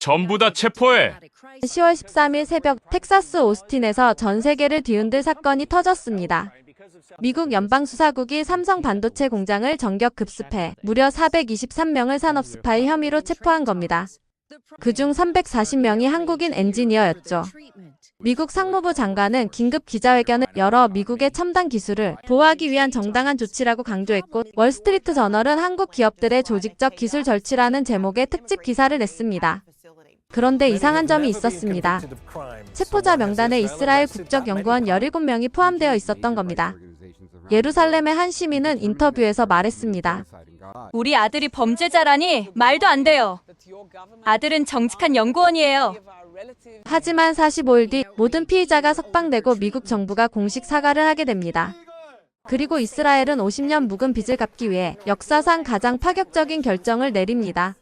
전부 다 체포해. 10월 13일 새벽 텍사스 오스틴에서 전 세계를 뒤흔들 사건이 터졌습니다. 미국 연방수사국이 삼성 반도체 공장을 전격 급습해 무려 423명을 산업 스파이 혐의로 체포한 겁니다. 그중 340명이 한국인 엔지니어였죠. 미국 상무부 장관은 긴급 기자회견을 열어 미국의 첨단 기술을 보호하기 위한 정당한 조치라고 강조했고, 월스트리트 저널은 한국 기업들의 조직적 기술 절취라는 제목의 특집 기사를 냈습니다. 그런데 이상한 점이 있었습니다. 체포자 명단에 이스라엘 국적연구원 17명이 포함되어 있었던 겁니다. 예루살렘의 한 시민은 인터뷰에서 말했습니다. 우리 아들이 범죄자라니 말도 안 돼요. 아들은 정직한 연구원이에요. 하지만 45일 뒤 모든 피의자가 석방되고 미국 정부가 공식 사과를 하게 됩니다. 그리고 이스라엘은 50년 묵은 빚을 갚기 위해 역사상 가장 파격적인 결정을 내립니다.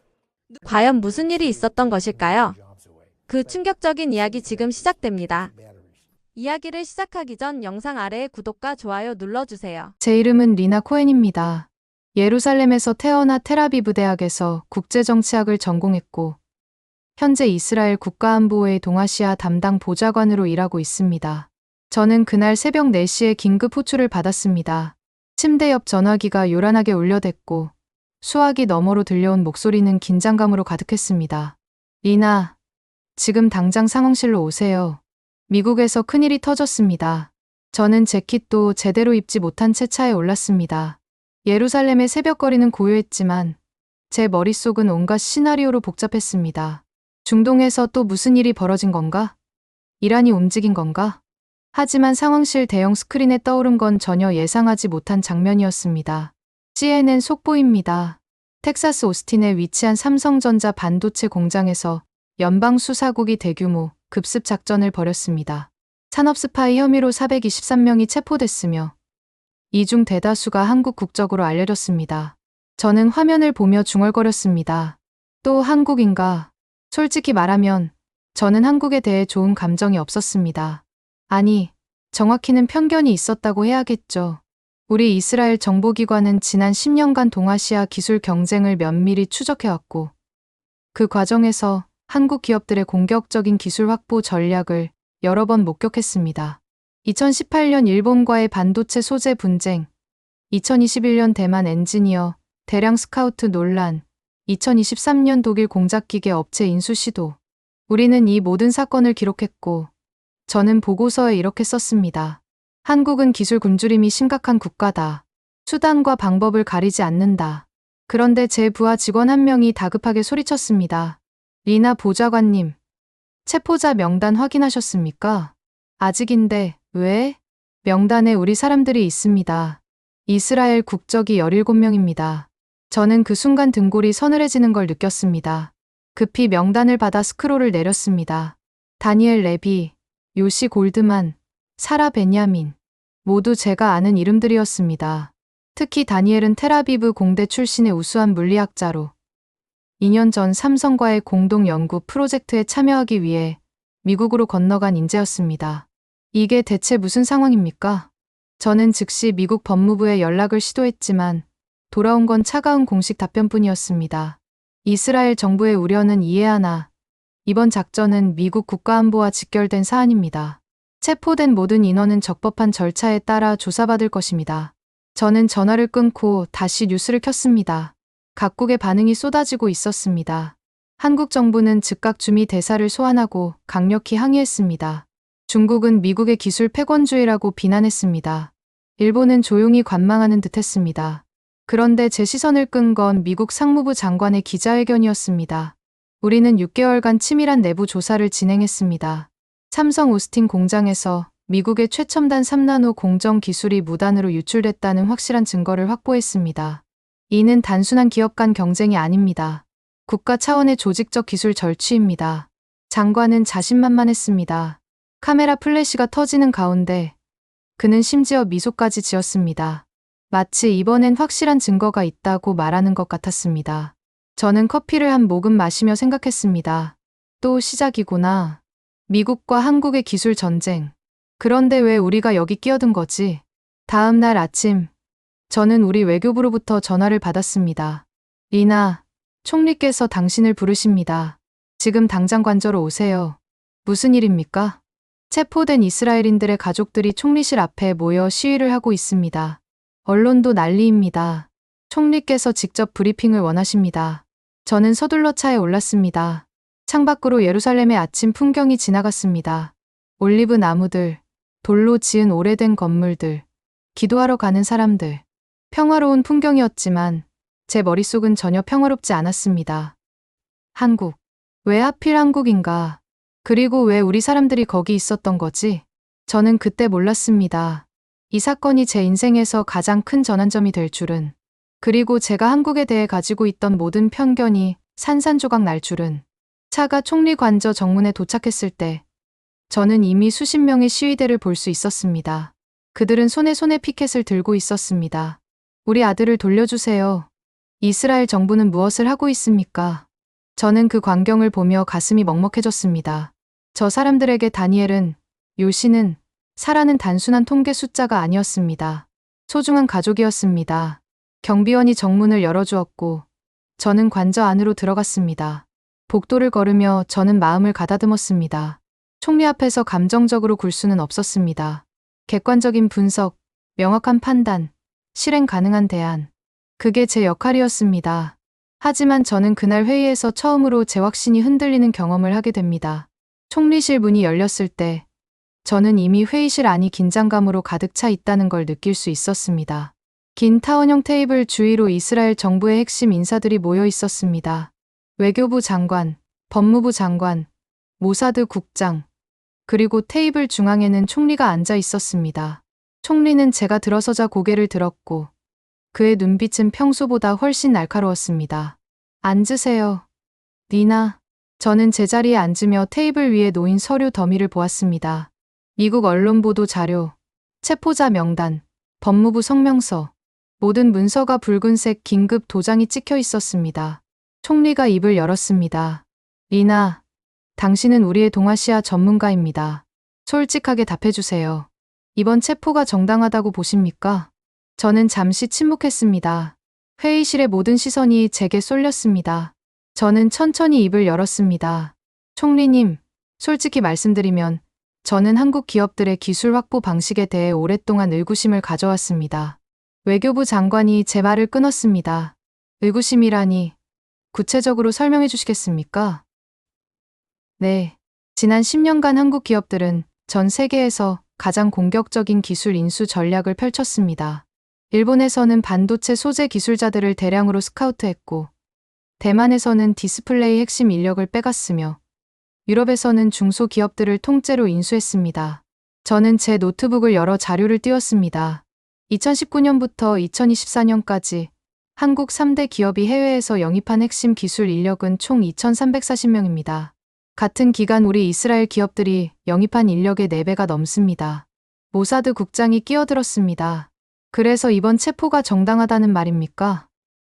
과연 무슨 일이 있었던 것일까요? 그 충격적인 이야기 지금 시작됩니다. 이야기를 시작하기 전 영상 아래에 구독과 좋아요 눌러주세요. 제 이름은 리나 코엔입니다. 예루살렘에서 태어나 텔아비브 대학에서 국제정치학을 전공했고, 현재 이스라엘 국가안보회 동아시아 담당 보좌관으로 일하고 있습니다. 저는 그날 새벽 4시에 긴급 호출을 받았습니다. 침대 옆 전화기가 요란하게 울려댔고, 수화기 너머로 들려온 목소리는 긴장감으로 가득했습니다. 리나, 지금 당장 상황실로 오세요. 미국에서 큰일이 터졌습니다. 저는 재킷도 제대로 입지 못한 채 차에 올랐습니다. 예루살렘의 새벽거리는 고요했지만 제 머릿속은 온갖 시나리오로 복잡했습니다. 중동에서 또 무슨 일이 벌어진 건가? 이란이 움직인 건가? 하지만 상황실 대형 스크린에 떠오른 건 전혀 예상하지 못한 장면이었습니다. CNN 속보입니다. 텍사스 오스틴에 위치한 삼성전자 반도체 공장에서 연방수사국이 대규모 급습 작전을 벌였습니다. 산업 스파이 혐의로 423명이 체포됐으며 이 중 대다수가 한국 국적으로 알려졌습니다. 저는 화면을 보며 중얼거렸습니다. 또 한국인가? 솔직히 말하면 저는 한국에 대해 좋은 감정이 없었습니다. 아니, 정확히는 편견이 있었다고 해야겠죠. 우리 이스라엘 정보기관은 지난 10년간 동아시아 기술 경쟁을 면밀히 추적해왔고, 그 과정에서 한국 기업들의 공격적인 기술 확보 전략을 여러 번 목격했습니다. 2018년 일본과의 반도체 소재 분쟁, 2021년 대만 엔지니어 대량 스카우트 논란, 2023년 독일 공작기계 업체 인수 시도. 우리는 이 모든 사건을 기록했고, 저는 보고서에 이렇게 썼습니다. 한국은 기술 굶주림이 심각한 국가다. 수단과 방법을 가리지 않는다. 그런데 제 부하 직원 한 명이 다급하게 소리쳤습니다. 리나 보좌관님, 체포자 명단 확인하셨습니까? 아직인데, 왜? 명단에 우리 사람들이 있습니다. 이스라엘 국적이 17명입니다. 저는 그 순간 등골이 서늘해지는 걸 느꼈습니다. 급히 명단을 받아 스크롤을 내렸습니다. 다니엘 레비, 요시 골드만, 사라 베냐민, 모두 제가 아는 이름들이었습니다. 특히 다니엘은 텔아비브 공대 출신의 우수한 물리학자로 2년 전 삼성과의 공동 연구 프로젝트에 참여하기 위해 미국으로 건너간 인재였습니다. 이게 대체 무슨 상황입니까? 저는 즉시 미국 법무부에 연락을 시도했지만 돌아온 건 차가운 공식 답변뿐이었습니다. 이스라엘 정부의 우려는 이해하나 이번 작전은 미국 국가안보와 직결된 사안입니다. 체포된 모든 인원은 적법한 절차에 따라 조사받을 것입니다. 저는 전화를 끊고 다시 뉴스를 켰습니다. 각국의 반응이 쏟아지고 있었습니다. 한국 정부는 즉각 주미 대사를 소환하고 강력히 항의했습니다. 중국은 미국의 기술 패권주의라고 비난했습니다. 일본은 조용히 관망하는 듯했습니다. 그런데 제 시선을 끈 건 미국 상무부 장관의 기자회견이었습니다. 우리는 6개월간 치밀한 내부 조사를 진행했습니다. 삼성 오스틴 공장에서 미국의 최첨단 3나노 공정 기술이 무단으로 유출됐다는 확실한 증거를 확보했습니다. 이는 단순한 기업 간 경쟁이 아닙니다. 국가 차원의 조직적 기술 절취입니다. 장관은 자신만만했습니다. 카메라 플래시가 터지는 가운데 그는 심지어 미소까지 지었습니다. 마치 이번엔 확실한 증거가 있다고 말하는 것 같았습니다. 저는 커피를 한 모금 마시며 생각했습니다. 또 시작이구나. 미국과 한국의 기술 전쟁. 그런데 왜 우리가 여기 끼어든 거지? 다음 날 아침, 저는 우리 외교부로부터 전화를 받았습니다. 리나, 총리께서 당신을 부르십니다. 지금 당장 관저로 오세요. 무슨 일입니까? 체포된 이스라엘인들의 가족들이 총리실 앞에 모여 시위를 하고 있습니다. 언론도 난리입니다. 총리께서 직접 브리핑을 원하십니다. 저는 서둘러 차에 올랐습니다. 창밖으로 예루살렘의 아침 풍경이 지나갔습니다. 올리브 나무들, 돌로 지은 오래된 건물들, 기도하러 가는 사람들. 평화로운 풍경이었지만 제 머릿속은 전혀 평화롭지 않았습니다. 한국. 왜 하필 한국인가? 그리고 왜 우리 사람들이 거기 있었던 거지? 저는 그때 몰랐습니다. 이 사건이 제 인생에서 가장 큰 전환점이 될 줄은. 그리고 제가 한국에 대해 가지고 있던 모든 편견이 산산조각 날 줄은. 차가 총리 관저 정문에 도착했을 때 저는 이미 수십 명의 시위대를 볼 수 있었습니다. 그들은 손에 피켓을 들고 있었습니다. 우리 아들을 돌려주세요. 이스라엘 정부는 무엇을 하고 있습니까? 저는 그 광경을 보며 가슴이 먹먹해졌습니다. 저 사람들에게 다니엘은, 요시는, 사라는 단순한 통계 숫자가 아니었습니다. 소중한 가족이었습니다. 경비원이 정문을 열어주었고 저는 관저 안으로 들어갔습니다. 복도를 걸으며 저는 마음을 가다듬었습니다. 총리 앞에서 감정적으로 굴 수는 없었습니다. 객관적인 분석, 명확한 판단, 실행 가능한 대안. 그게 제 역할이었습니다. 하지만 저는 그날 회의에서 처음으로 제 확신이 흔들리는 경험을 하게 됩니다. 총리실 문이 열렸을 때 저는 이미 회의실 안이 긴장감으로 가득 차 있다는 걸 느낄 수 있었습니다. 긴 타원형 테이블 주위로 이스라엘 정부의 핵심 인사들이 모여 있었습니다. 외교부 장관, 법무부 장관, 모사드 국장, 그리고 테이블 중앙에는 총리가 앉아 있었습니다. 총리는 제가 들어서자 고개를 들었고 그의 눈빛은 평소보다 훨씬 날카로웠습니다. 앉으세요. 니나. 저는 제자리에 앉으며 테이블 위에 놓인 서류 더미를 보았습니다. 미국 언론 보도 자료, 체포자 명단, 법무부 성명서, 모든 문서가 붉은색 긴급 도장이 찍혀 있었습니다. 총리가 입을 열었습니다. 리나, 당신은 우리의 동아시아 전문가입니다. 솔직하게 답해주세요. 이번 체포가 정당하다고 보십니까? 저는 잠시 침묵했습니다. 회의실의 모든 시선이 제게 쏠렸습니다. 저는 천천히 입을 열었습니다. 총리님, 솔직히 말씀드리면 저는 한국 기업들의 기술 확보 방식에 대해 오랫동안 의구심을 가져왔습니다. 외교부 장관이 제 말을 끊었습니다. 의구심이라니, 구체적으로 설명해 주시겠습니까? 네. 지난 10년간 한국 기업들은 전 세계에서 가장 공격적인 기술 인수 전략을 펼쳤습니다. 일본에서는 반도체 소재 기술자들을 대량으로 스카우트했고, 대만에서는 디스플레이 핵심 인력을 빼갔으며, 유럽에서는 중소기업들을 통째로 인수했습니다. 저는 제 노트북을 열어 자료를 띄웠습니다. 2019년부터 2024년까지 한국 3대 기업이 해외에서 영입한 핵심 기술 인력은 총 2,340명입니다. 같은 기간 우리 이스라엘 기업들이 영입한 인력의 4배가 넘습니다. 모사드 국장이 끼어들었습니다. 그래서 이번 체포가 정당하다는 말입니까?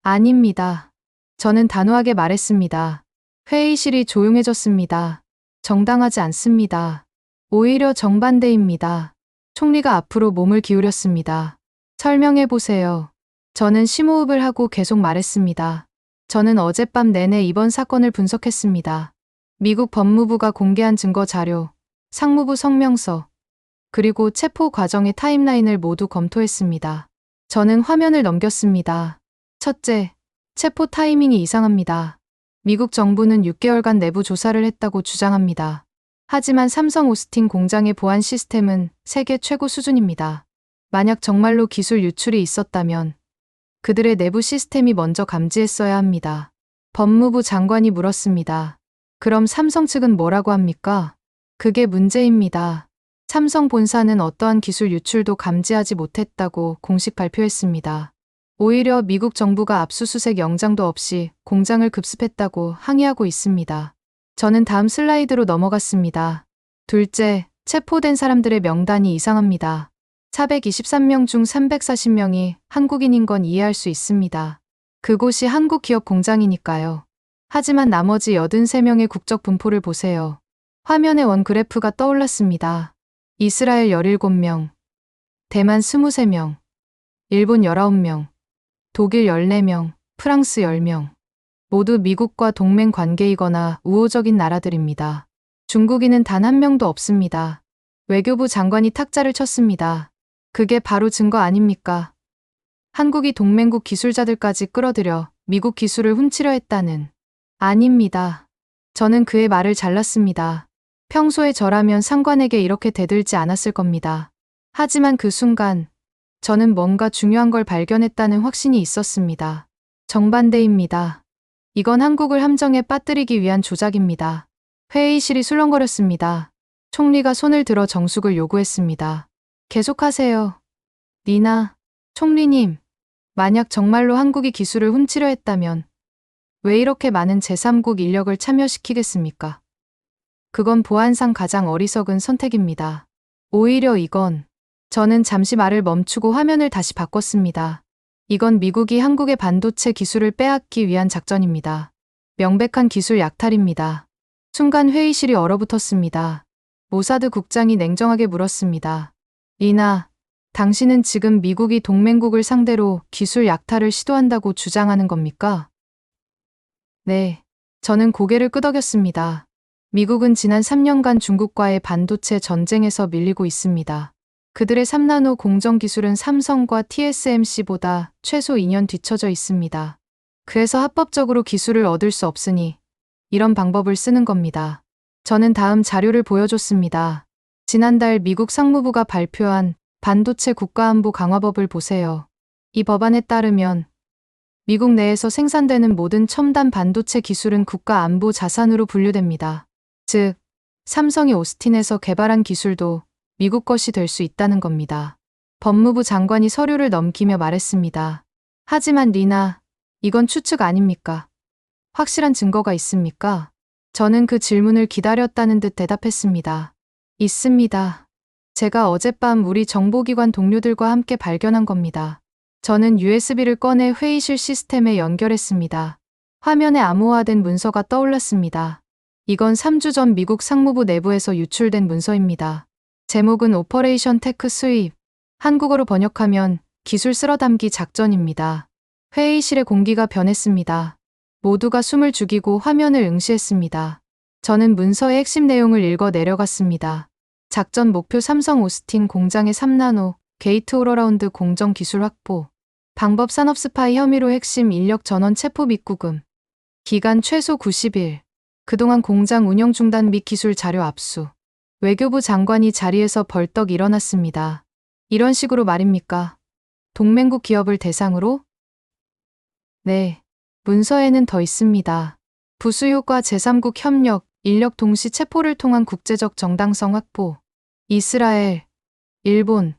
아닙니다. 저는 단호하게 말했습니다. 회의실이 조용해졌습니다. 정당하지 않습니다. 오히려 정반대입니다. 총리가 앞으로 몸을 기울였습니다. 설명해 보세요. 저는 심호흡을 하고 계속 말했습니다. 저는 어젯밤 내내 이번 사건을 분석했습니다. 미국 법무부가 공개한 증거 자료, 상무부 성명서, 그리고 체포 과정의 타임라인을 모두 검토했습니다. 저는 화면을 넘겼습니다. 첫째, 체포 타이밍이 이상합니다. 미국 정부는 6개월간 내부 조사를 했다고 주장합니다. 하지만 삼성 오스틴 공장의 보안 시스템은 세계 최고 수준입니다. 만약 정말로 기술 유출이 있었다면 그들의 내부 시스템이 먼저 감지했어야 합니다. 법무부 장관이 물었습니다. 그럼 삼성 측은 뭐라고 합니까? 그게 문제입니다. 삼성 본사는 어떠한 기술 유출도 감지하지 못했다고 공식 발표했습니다. 오히려 미국 정부가 압수수색 영장도 없이 공장을 급습했다고 항의하고 있습니다. 저는 다음 슬라이드로 넘어갔습니다. 둘째, 체포된 사람들의 명단이 이상합니다. 423명 중 340명이 한국인인 건 이해할 수 있습니다. 그곳이 한국 기업 공장이니까요. 하지만 나머지 83명의 국적 분포를 보세요. 화면에 원 그래프가 떠올랐습니다. 이스라엘 17명, 대만 23명, 일본 19명, 독일 14명, 프랑스 10명. 모두 미국과 동맹 관계이거나 우호적인 나라들입니다. 중국인은 단 한 명도 없습니다. 외교부 장관이 탁자를 쳤습니다. 그게 바로 증거 아닙니까? 한국이 동맹국 기술자들까지 끌어들여 미국 기술을 훔치려 했다는. 아닙니다. 저는 그의 말을 잘랐습니다. 평소에 저라면 상관에게 이렇게 대들지 않았을 겁니다. 하지만 그 순간 저는 뭔가 중요한 걸 발견했다는 확신이 있었습니다. 정반대입니다. 이건 한국을 함정에 빠뜨리기 위한 조작입니다. 회의실이 술렁거렸습니다. 총리가 손을 들어 정숙을 요구했습니다. 계속하세요. 니나, 총리님, 만약 정말로 한국이 기술을 훔치려 했다면 왜 이렇게 많은 제3국 인력을 참여시키겠습니까? 그건 보안상 가장 어리석은 선택입니다. 오히려 이건, 저는 잠시 말을 멈추고 화면을 다시 바꿨습니다. 이건 미국이 한국의 반도체 기술을 빼앗기 위한 작전입니다. 명백한 기술 약탈입니다. 순간 회의실이 얼어붙었습니다. 모사드 국장이 냉정하게 물었습니다. 리나, 당신은 지금 미국이 동맹국을 상대로 기술 약탈을 시도한다고 주장하는 겁니까? 네, 저는 고개를 끄덕였습니다. 미국은 지난 3년간 중국과의 반도체 전쟁에서 밀리고 있습니다. 그들의 3나노 공정 기술은 삼성과 TSMC보다 최소 2년 뒤처져 있습니다. 그래서 합법적으로 기술을 얻을 수 없으니 이런 방법을 쓰는 겁니다. 저는 다음 자료를 보여줬습니다. 지난달 미국 상무부가 발표한 반도체 국가안보 강화법을 보세요. 이 법안에 따르면 미국 내에서 생산되는 모든 첨단 반도체 기술은 국가안보 자산으로 분류됩니다. 즉, 삼성이 오스틴에서 개발한 기술도 미국 것이 될 수 있다는 겁니다. 법무부 장관이 서류를 넘기며 말했습니다. 하지만 리나, 이건 추측 아닙니까? 확실한 증거가 있습니까? 저는 그 질문을 기다렸다는 듯 대답했습니다. 있습니다. 제가 어젯밤 우리 정보기관 동료들과 함께 발견한 겁니다. 저는 USB를 꺼내 회의실 시스템에 연결했습니다. 화면에 암호화된 문서가 떠올랐습니다. 이건 3주 전 미국 상무부 내부에서 유출된 문서입니다. 제목은 오퍼레이션 테크 수입. 한국어로 번역하면 기술 쓸어담기 작전입니다. 회의실의 공기가 변했습니다. 모두가 숨을 죽이고 화면을 응시했습니다. 저는 문서의 핵심 내용을 읽어 내려갔습니다. 작전 목표 삼성 오스틴 공장의 3나노 게이트 올어라운드 공정 기술 확보. 방법 산업 스파이 혐의로 핵심 인력 전원 체포 및 구금. 기간 최소 90일. 그동안 공장 운영 중단 및 기술 자료 압수. 외교부 장관이 자리에서 벌떡 일어났습니다. 이런 식으로 말입니까? 동맹국 기업을 대상으로? 네. 문서에는 더 있습니다. 부수효과 제3국 협력, 인력 동시 체포를 통한 국제적 정당성 확보. 이스라엘, 일본,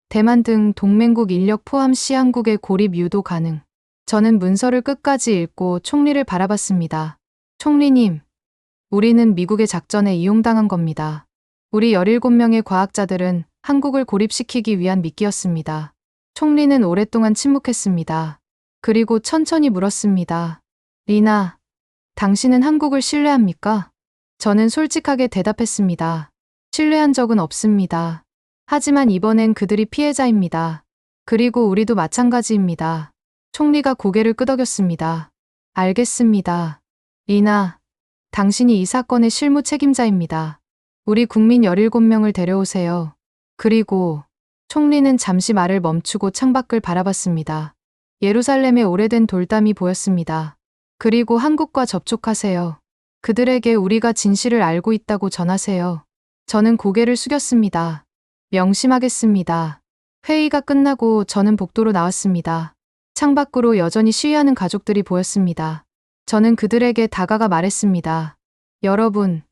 대만 등 동맹국 인력 포함 시 한국의 고립 유도 가능. 저는 문서를 끝까지 읽고 총리를 바라봤습니다. 총리님, 우리는 미국의 작전에 이용당한 겁니다. 우리 17명의 과학자들은 한국을 고립시키기 위한 미끼였습니다. 총리는 오랫동안 침묵했습니다. 그리고 천천히 물었습니다. 리나, 당신은 한국을 신뢰합니까? 저는 솔직하게 대답했습니다. 신뢰한 적은 없습니다. 하지만 이번엔 그들이 피해자입니다. 그리고 우리도 마찬가지입니다. 총리가 고개를 끄덕였습니다. 알겠습니다. 리나, 당신이 이 사건의 실무 책임자입니다. 우리 국민 17명을 데려오세요. 그리고 총리는 잠시 말을 멈추고 창밖을 바라봤습니다. 예루살렘의 오래된 돌담이 보였습니다. 그리고 한국과 접촉하세요. 그들에게 우리가 진실을 알고 있다고 전하세요. 저는 고개를 숙였습니다. 명심하겠습니다. 회의가 끝나고 저는 복도로 나왔습니다. 창밖으로 여전히 시위하는 가족들이 보였습니다. 저는 그들에게 다가가 말했습니다. 여러분,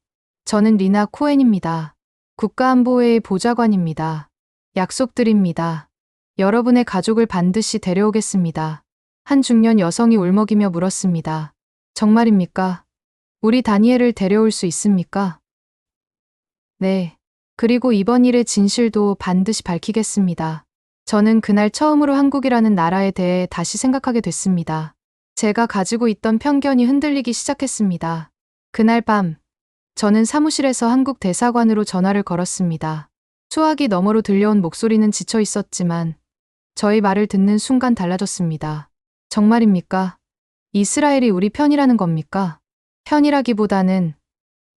저는 리나 코엔입니다. 국가안보회의 보좌관입니다. 약속드립니다. 여러분의 가족을 반드시 데려오겠습니다. 한 중년 여성이 울먹이며 물었습니다. 정말입니까? 우리 다니엘을 데려올 수 있습니까? 네. 그리고 이번 일의 진실도 반드시 밝히겠습니다. 저는 그날 처음으로 한국이라는 나라에 대해 다시 생각하게 됐습니다. 제가 가지고 있던 편견이 흔들리기 시작했습니다. 그날 밤, 저는 사무실에서 한국 대사관으로 전화를 걸었습니다. 수화기 너머로 들려온 목소리는 지쳐 있었지만 저의 말을 듣는 순간 달라졌습니다. 정말입니까? 이스라엘이 우리 편이라는 겁니까? 편이라기보다는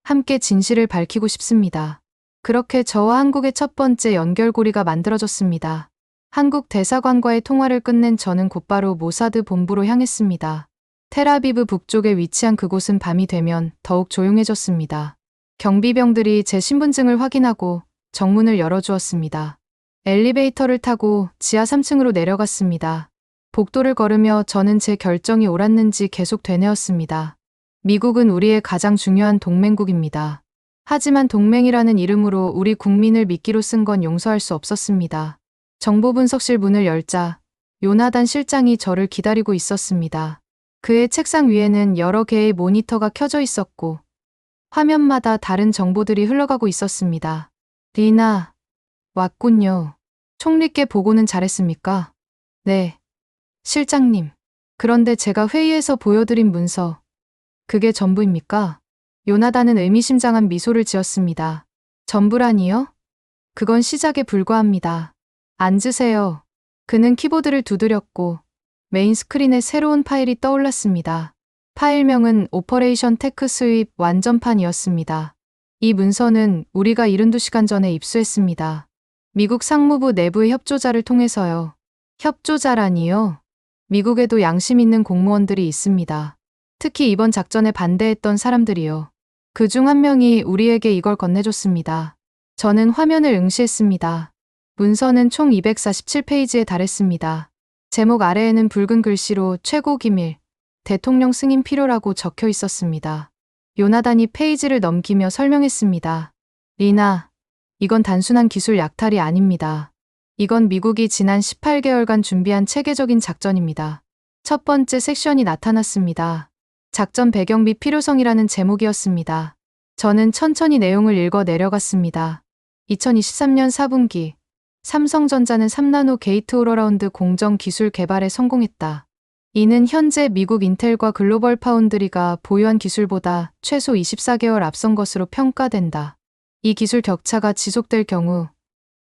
함께 진실을 밝히고 싶습니다. 그렇게 저와 한국의 첫 번째 연결고리가 만들어졌습니다. 한국 대사관과의 통화를 끝낸 저는 곧바로 모사드 본부로 향했습니다. 텔아비브 북쪽에 위치한 그곳은 밤이 되면 더욱 조용해졌습니다. 경비병들이 제 신분증을 확인하고 정문을 열어주었습니다. 엘리베이터를 타고 지하 3층으로 내려갔습니다. 복도를 걸으며 저는 제 결정이 옳았는지 계속 되뇌었습니다. 미국은 우리의 가장 중요한 동맹국입니다. 하지만 동맹이라는 이름으로 우리 국민을 미끼로 쓴 건 용서할 수 없었습니다. 정보분석실 문을 열자 요나단 실장이 저를 기다리고 있었습니다. 그의 책상 위에는 여러 개의 모니터가 켜져 있었고 화면마다 다른 정보들이 흘러가고 있었습니다. 리나, 왔군요. 총리께 보고는 잘했습니까? 네, 실장님. 그런데 제가 회의에서 보여드린 문서, 그게 전부입니까? 요나단은 의미심장한 미소를 지었습니다. 전부라니요? 그건 시작에 불과합니다. 앉으세요. 그는 키보드를 두드렸고 메인 스크린에 새로운 파일이 떠올랐습니다. 파일명은 오퍼레이션 테크 스윕 완전판이었습니다. 이 문서는 우리가 72시간 전에 입수했습니다. 미국 상무부 내부의 협조자를 통해서요. 협조자라니요? 미국에도 양심 있는 공무원들이 있습니다. 특히 이번 작전에 반대했던 사람들이요. 그중 한 명이 우리에게 이걸 건네줬습니다. 저는 화면을 응시했습니다. 문서는 총 247페이지에 달했습니다. 제목 아래에는 붉은 글씨로 최고 기밀, 대통령 승인 필요라고 적혀 있었습니다. 요나단이 페이지를 넘기며 설명했습니다. 리나, 이건 단순한 기술 약탈이 아닙니다. 이건 미국이 지난 18개월간 준비한 체계적인 작전입니다. 첫 번째 섹션이 나타났습니다. 작전 배경 및 필요성이라는 제목이었습니다. 저는 천천히 내용을 읽어 내려갔습니다. 2023년 4분기, 삼성전자는 3나노 게이트 올어라운드 공정 기술 개발에 성공했다. 이는 현재 미국 인텔과 글로벌 파운드리가 보유한 기술보다 최소 24개월 앞선 것으로 평가된다. 이 기술 격차가 지속될 경우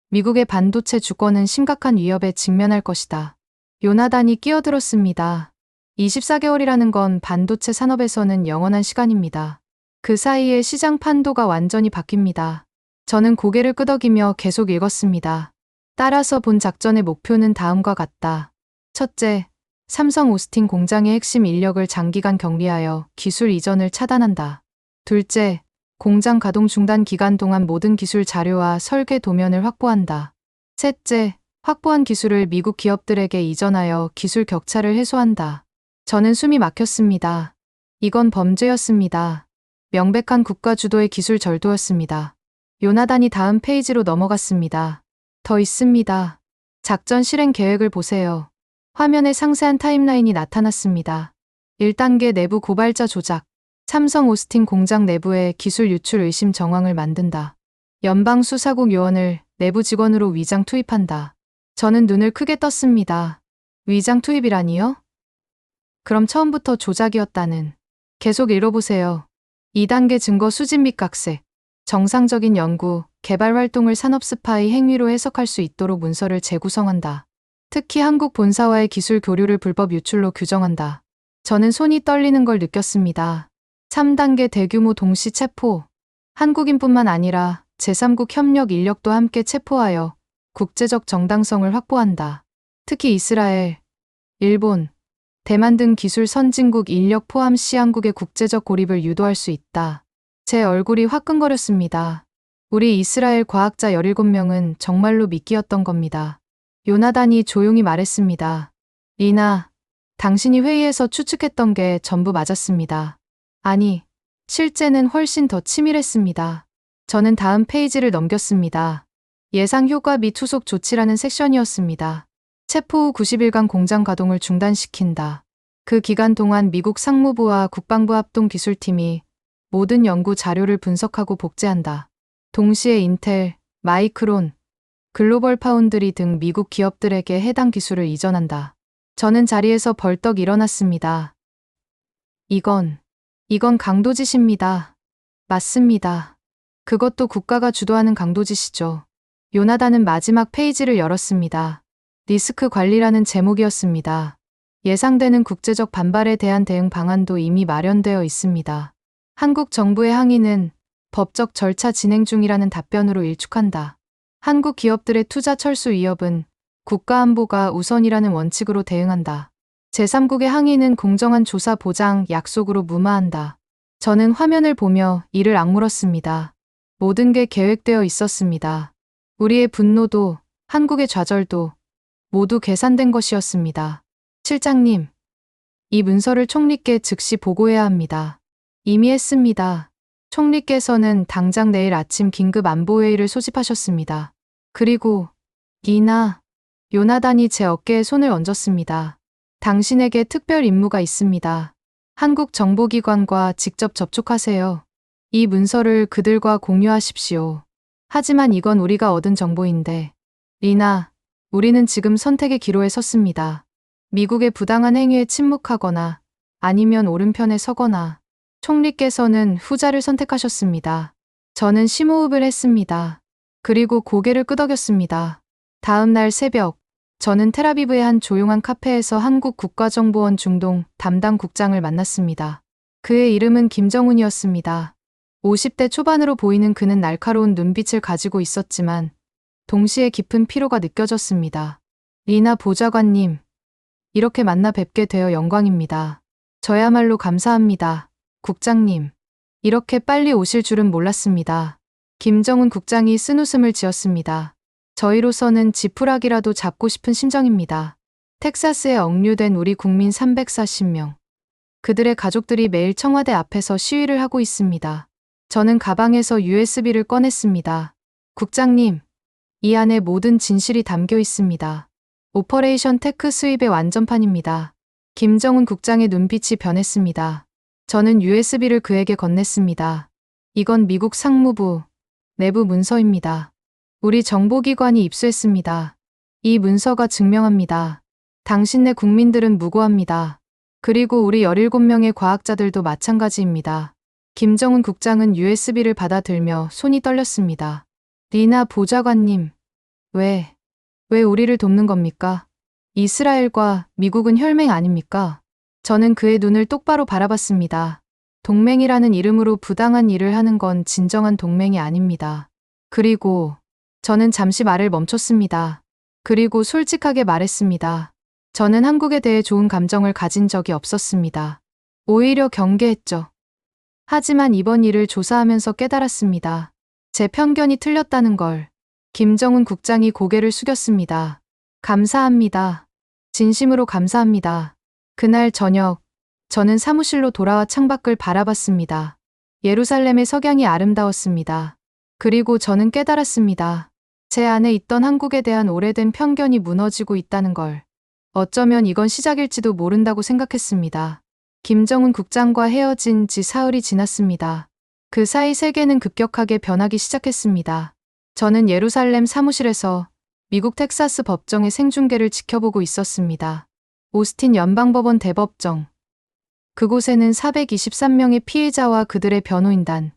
미국의 반도체 주권은 심각한 위협에 직면할 것이다. 요나단이 끼어들었습니다. 24개월이라는 건 반도체 산업에서는 영원한 시간입니다. 그 사이에 시장 판도가 완전히 바뀝니다. 저는 고개를 끄덕이며 계속 읽었습니다. 따라서 본 작전의 목표는 다음과 같다. 첫째, 삼성 오스틴 공장의 핵심 인력을 장기간 격리하여 기술 이전을 차단한다. 둘째, 공장 가동 중단 기간 동안 모든 기술 자료와 설계 도면을 확보한다. 셋째, 확보한 기술을 미국 기업들에게 이전하여 기술 격차를 해소한다. 저는 숨이 막혔습니다. 이건 범죄였습니다. 명백한 국가 주도의 기술 절도였습니다. 요나단이 다음 페이지로 넘어갔습니다. 더 있습니다. 작전 실행 계획을 보세요. 화면에 상세한 타임라인이 나타났습니다. 1단계 내부 고발자 조작. 삼성 오스틴 공장 내부에 기술 유출 의심 정황을 만든다. 연방수사국 요원을 내부 직원으로 위장 투입한다. 저는 눈을 크게 떴습니다. 위장 투입이라니요? 그럼 처음부터 조작이었다는. 계속 읽어보세요. 2단계 증거 수집 및 각색. 정상적인 연구, 개발 활동을 산업 스파이 행위로 해석할 수 있도록 문서를 재구성한다. 특히 한국 본사와의 기술 교류를 불법 유출로 규정한다. 저는 손이 떨리는 걸 느꼈습니다. 3단계 대규모 동시 체포. 한국인뿐만 아니라 제3국 협력 인력도 함께 체포하여 국제적 정당성을 확보한다. 특히 이스라엘, 일본, 대만 등 기술 선진국 인력 포함 시 한국의 국제적 고립을 유도할 수 있다. 제 얼굴이 화끈거렸습니다. 우리 이스라엘 과학자 17명은 정말로 미끼였던 겁니다. 요나단이 조용히 말했습니다. 리나, 당신이 회의에서 추측했던 게 전부 맞았습니다. 아니, 실제는 훨씬 더 치밀했습니다. 저는 다음 페이지를 넘겼습니다. 예상 효과 및 후속 조치라는 섹션이었습니다. 체포 후 90일간 공장 가동을 중단시킨다. 그 기간 동안 미국 상무부와 국방부 합동기술팀이 모든 연구 자료를 분석하고 복제한다. 동시에 인텔, 마이크론, 글로벌 파운드리 등 미국 기업들에게 해당 기술을 이전한다. 저는 자리에서 벌떡 일어났습니다. 이건 강도짓입니다. 맞습니다. 그것도 국가가 주도하는 강도짓이죠. 요나단은 마지막 페이지를 열었습니다. 리스크 관리라는 제목이었습니다. 예상되는 국제적 반발에 대한 대응 방안도 이미 마련되어 있습니다. 한국 정부의 항의는 법적 절차 진행 중이라는 답변으로 일축한다. 한국 기업들의 투자 철수 위협은 국가안보가 우선이라는 원칙으로 대응한다. 제3국의 항의는 공정한 조사 보장 약속으로 무마한다. 저는 화면을 보며 이를 악물었습니다. 모든 게 계획되어 있었습니다. 우리의 분노도 한국의 좌절도 모두 계산된 것이었습니다. 실장님, 이 문서를 총리께 즉시 보고해야 합니다. 이미 했습니다. 총리께서는 당장 내일 아침 긴급 안보회의를 소집하셨습니다. 그리고 리나, 요나단이 제 어깨에 손을 얹었습니다. 당신에게 특별 임무가 있습니다. 한국 정보기관과 직접 접촉하세요. 이 문서를 그들과 공유하십시오. 하지만 이건 우리가 얻은 정보인데. 리나, 우리는 지금 선택의 기로에 섰습니다. 미국의 부당한 행위에 침묵하거나 아니면 오른편에 서거나. 총리께서는 후자를 선택하셨습니다. 저는 심호흡을 했습니다. 그리고 고개를 끄덕였습니다. 다음 날 새벽, 저는 텔아비브의 한 조용한 카페에서 한국 국가정보원 중동 담당 국장을 만났습니다. 그의 이름은 김정훈이었습니다. 50대 초반으로 보이는 그는 날카로운 눈빛을 가지고 있었지만 동시에 깊은 피로가 느껴졌습니다. 리나 보좌관님, 이렇게 만나 뵙게 되어 영광입니다. 저야말로 감사합니다. 국장님, 이렇게 빨리 오실 줄은 몰랐습니다. 김정훈 국장이 쓴웃음을 지었습니다. 저희로서는 지푸라기라도 잡고 싶은 심정입니다. 텍사스에 억류된 우리 국민 340명. 그들의 가족들이 매일 청와대 앞에서 시위를 하고 있습니다. 저는 가방에서 USB를 꺼냈습니다. 국장님, 이 안에 모든 진실이 담겨 있습니다. 오퍼레이션 테크 수입의 완전판입니다. 김정훈 국장의 눈빛이 변했습니다. 저는 USB를 그에게 건넸습니다. 이건 미국 상무부 내부 문서입니다. 우리 정보기관이 입수했습니다. 이 문서가 증명합니다. 당신네 국민들은 무고합니다. 그리고 우리 17명의 과학자들도 마찬가지입니다. 김정훈 국장은 USB를 받아들며 손이 떨렸습니다. 리나 보좌관님, 왜 우리를 돕는 겁니까? 이스라엘과 미국은 혈맹 아닙니까? 저는 그의 눈을 똑바로 바라봤습니다. 동맹이라는 이름으로 부당한 일을 하는 건 진정한 동맹이 아닙니다. 그리고 저는 잠시 말을 멈췄습니다. 그리고 솔직하게 말했습니다. 저는 한국에 대해 좋은 감정을 가진 적이 없었습니다. 오히려 경계했죠. 하지만 이번 일을 조사하면서 깨달았습니다. 제 편견이 틀렸다는 걸. 김정훈 국장이 고개를 숙였습니다. 감사합니다. 진심으로 감사합니다. 그날 저녁, 저는 사무실로 돌아와 창밖을 바라봤습니다. 예루살렘의 석양이 아름다웠습니다. 그리고 저는 깨달았습니다. 제 안에 있던 한국에 대한 오래된 편견이 무너지고 있다는 걸. 어쩌면 이건 시작일지도 모른다고 생각했습니다. 김정훈 국장과 헤어진 지 사흘이 지났습니다. 그 사이 세계는 급격하게 변하기 시작했습니다. 저는 예루살렘 사무실에서 미국 텍사스 법정의 생중계를 지켜보고 있었습니다. 오스틴 연방법원 대법정. 그곳에는 423명의 피해자와 그들의 변호인단,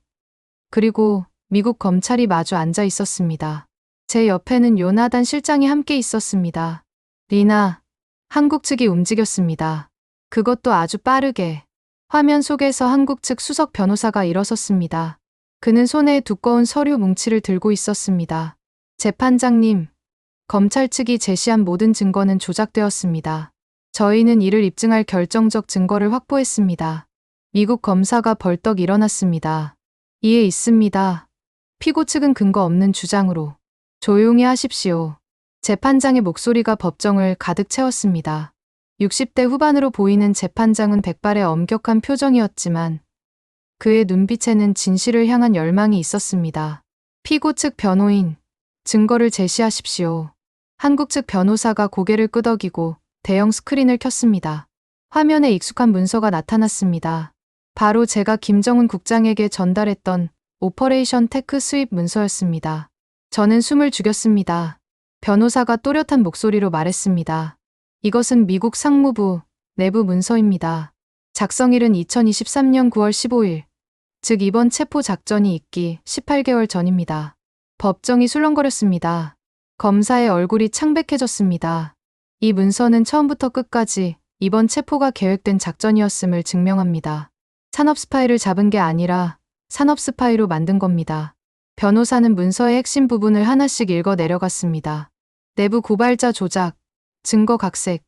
그리고 미국 검찰이 마주 앉아 있었습니다. 제 옆에는 요나단 실장이 함께 있었습니다. 리나, 한국 측이 움직였습니다. 그것도 아주 빠르게. 화면 속에서 한국 측 수석 변호사가 일어섰습니다. 그는 손에 두꺼운 서류 뭉치를 들고 있었습니다. 재판장님, 검찰 측이 제시한 모든 증거는 조작되었습니다. 저희는 이를 입증할 결정적 증거를 확보했습니다. 미국 검사가 벌떡 일어났습니다. 이에 있습니다. 피고 측은 근거 없는 주장으로. 조용히 하십시오. 재판장의 목소리가 법정을 가득 채웠습니다. 60대 후반으로 보이는 재판장은 백발의 엄격한 표정이었지만 그의 눈빛에는 진실을 향한 열망이 있었습니다. 피고 측 변호인, 증거를 제시하십시오. 한국 측 변호사가 고개를 끄덕이고 대형 스크린을 켰습니다. 화면에 익숙한 문서가 나타났습니다. 바로 제가 김정훈 국장에게 전달했던 오퍼레이션 테크 수입 문서였습니다. 저는 숨을 죽였습니다. 변호사가 또렷한 목소리로 말했습니다. 이것은 미국 상무부 내부 문서입니다. 작성일은 2023년 9월 15일, 즉 이번 체포 작전이 있기 18개월 전입니다. 법정이 술렁거렸습니다. 검사의 얼굴이 창백해졌습니다. 이 문서는 처음부터 끝까지 이번 체포가 계획된 작전이었음을 증명합니다. 산업 스파이를 잡은 게 아니라 산업 스파이로 만든 겁니다. 변호사는 문서의 핵심 부분을 하나씩 읽어 내려갔습니다. 내부 고발자 조작, 증거 각색,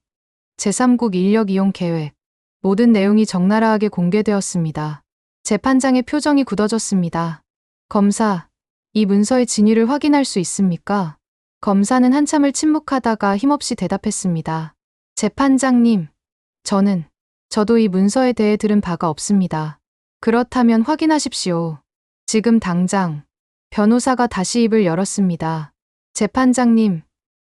제3국 인력 이용 계획, 모든 내용이 적나라하게 공개되었습니다. 재판장의 표정이 굳어졌습니다. 검사, 이 문서의 진위를 확인할 수 있습니까? 검사는 한참을 침묵하다가 힘없이 대답했습니다. 재판장님, 저도 이 문서에 대해 들은 바가 없습니다. 그렇다면 확인하십시오. 지금 당장. 변호사가 다시 입을 열었습니다. 재판장님,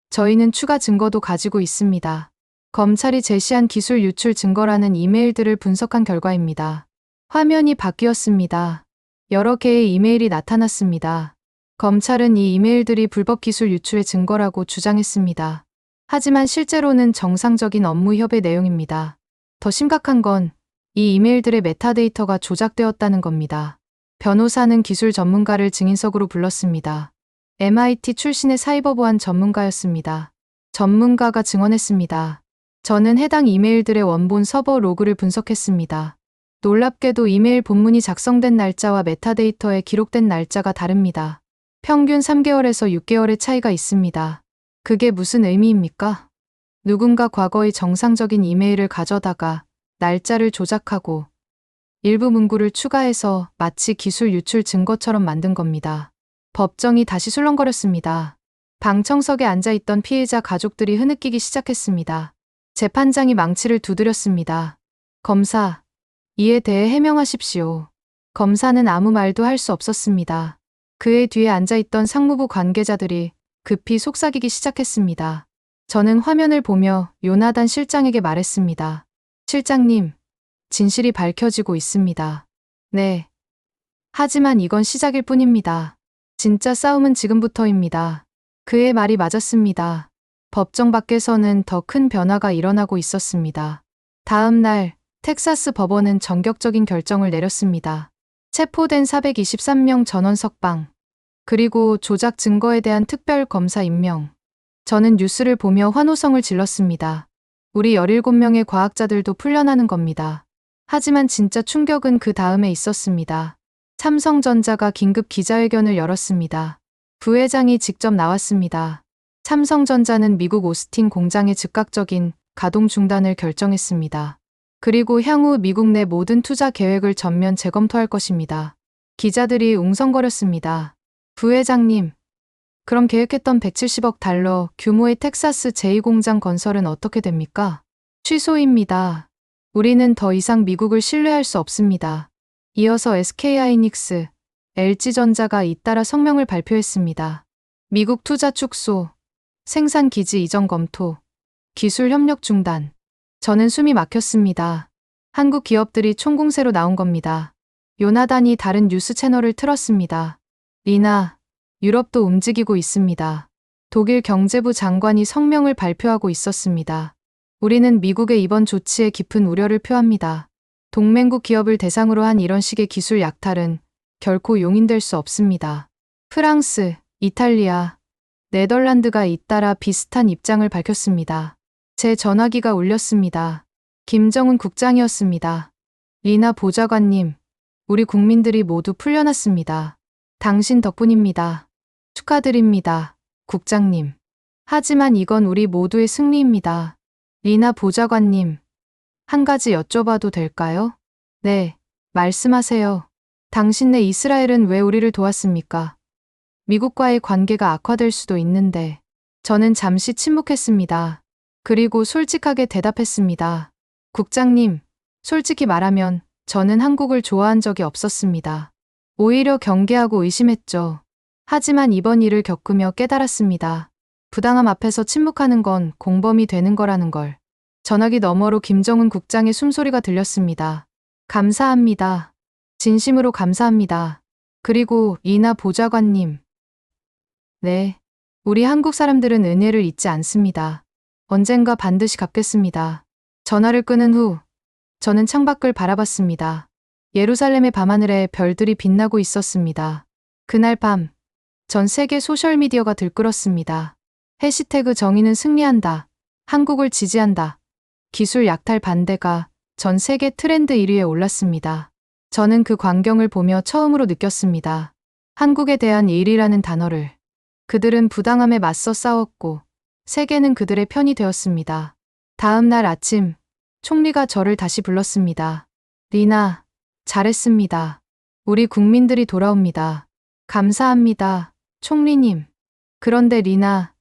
저희는 추가 증거도 가지고 있습니다. 검찰이 제시한 기술 유출 증거라는 이메일들을 분석한 결과입니다. 화면이 바뀌었습니다. 여러 개의 이메일이 나타났습니다. 검찰은 이 이메일들이 불법 기술 유출의 증거라고 주장했습니다. 하지만 실제로는 정상적인 업무 협의 내용입니다. 더 심각한 건 이 이메일들의 메타데이터가 조작되었다는 겁니다. 변호사는 기술 전문가를 증인석으로 불렀습니다. MIT 출신의 사이버 보안 전문가였습니다. 전문가가 증언했습니다. 저는 해당 이메일들의 원본 서버 로그를 분석했습니다. 놀랍게도 이메일 본문이 작성된 날짜와 메타데이터에 기록된 날짜가 다릅니다. 평균 3개월에서 6개월의 차이가 있습니다. 그게 무슨 의미입니까? 누군가 과거의 정상적인 이메일을 가져다가 날짜를 조작하고 일부 문구를 추가해서 마치 기술 유출 증거처럼 만든 겁니다. 법정이 다시 술렁거렸습니다. 방청석에 앉아있던 피해자 가족들이 흐느끼기 시작했습니다. 재판장이 망치를 두드렸습니다. 검사, 이에 대해 해명하십시오. 검사는 아무 말도 할 수 없었습니다. 그의 뒤에 앉아있던 상무부 관계자들이 급히 속삭이기 시작했습니다. 저는 화면을 보며 요나단 실장에게 말했습니다. 실장님, 진실이 밝혀지고 있습니다. 네. 하지만 이건 시작일 뿐입니다. 진짜 싸움은 지금부터입니다. 그의 말이 맞았습니다. 법정 밖에서는 더 큰 변화가 일어나고 있었습니다. 다음 날, 텍사스 법원은 전격적인 결정을 내렸습니다. 체포된 423명 전원 석방, 그리고 조작 증거에 대한 특별 검사 임명. 저는 뉴스를 보며 환호성을 질렀습니다. 우리 17명의 과학자들도 풀려나는 겁니다. 하지만 진짜 충격은 그 다음에 있었습니다. 삼성전자가 긴급 기자회견을 열었습니다. 부회장이 직접 나왔습니다. 삼성전자는 미국 오스틴 공장의 즉각적인 가동 중단을 결정했습니다. 그리고 향후 미국 내 모든 투자 계획을 전면 재검토할 것입니다. 기자들이 웅성거렸습니다. 부회장님, 그럼 계획했던 170억 달러 규모의 텍사스 제2공장 건설은 어떻게 됩니까? 취소입니다. 우리는 더 이상 미국을 신뢰할 수 없습니다. 이어서 SK하이닉스, LG전자가 잇따라 성명을 발표했습니다. 미국 투자 축소, 생산 기지 이전 검토, 기술 협력 중단. 저는 숨이 막혔습니다. 한국 기업들이 총공세로 나온 겁니다. 요나단이 다른 뉴스 채널을 틀었습니다. 리나, 유럽도 움직이고 있습니다. 독일 경제부 장관이 성명을 발표하고 있었습니다. 우리는 미국의 이번 조치에 깊은 우려를 표합니다. 동맹국 기업을 대상으로 한 이런 식의 기술 약탈은 결코 용인될 수 없습니다. 프랑스, 이탈리아, 네덜란드가 잇따라 비슷한 입장을 밝혔습니다. 제 전화기가 울렸습니다. 김정은 국장이었습니다. 리나 보좌관님, 우리 국민들이 모두 풀려났습니다. 당신 덕분입니다. 축하드립니다, 국장님. 하지만 이건 우리 모두의 승리입니다. 리나 보좌관님, 한 가지 여쭤봐도 될까요? 네, 말씀하세요. 당신네 이스라엘은 왜 우리를 도왔습니까? 미국과의 관계가 악화될 수도 있는데. 저는 잠시 침묵했습니다. 그리고 솔직하게 대답했습니다. 국장님, 솔직히 말하면 저는 한국을 좋아한 적이 없었습니다. 오히려 경계하고 의심했죠. 하지만 이번 일을 겪으며 깨달았습니다. 부당함 앞에서 침묵하는 건 공범이 되는 거라는 걸. 전화기 너머로 김정은 국장의 숨소리가 들렸습니다. 감사합니다. 진심으로 감사합니다. 그리고 리나 보좌관님. 네. 우리 한국 사람들은 은혜를 잊지 않습니다. 언젠가 반드시 갚겠습니다. 전화를 끊은 후 저는 창밖을 바라봤습니다. 예루살렘의 밤하늘에 별들이 빛나고 있었습니다. 그날 밤, 전 세계 소셜미디어가 들끓었습니다. 해시태그 정의는 승리한다. 한국을 지지한다. 기술 약탈 반대가 전 세계 트렌드 1위에 올랐습니다. 저는 그 광경을 보며 처음으로 느꼈습니다. 한국에 대한 일이라는 단어를. 그들은 부당함에 맞서 싸웠고 세계는 그들의 편이 되었습니다. 다음 날 아침 총리가 저를 다시 불렀습니다. 리나, 잘했습니다. 우리 국민들이 돌아옵니다. 감사합니다, 총리님. 그런데 리나,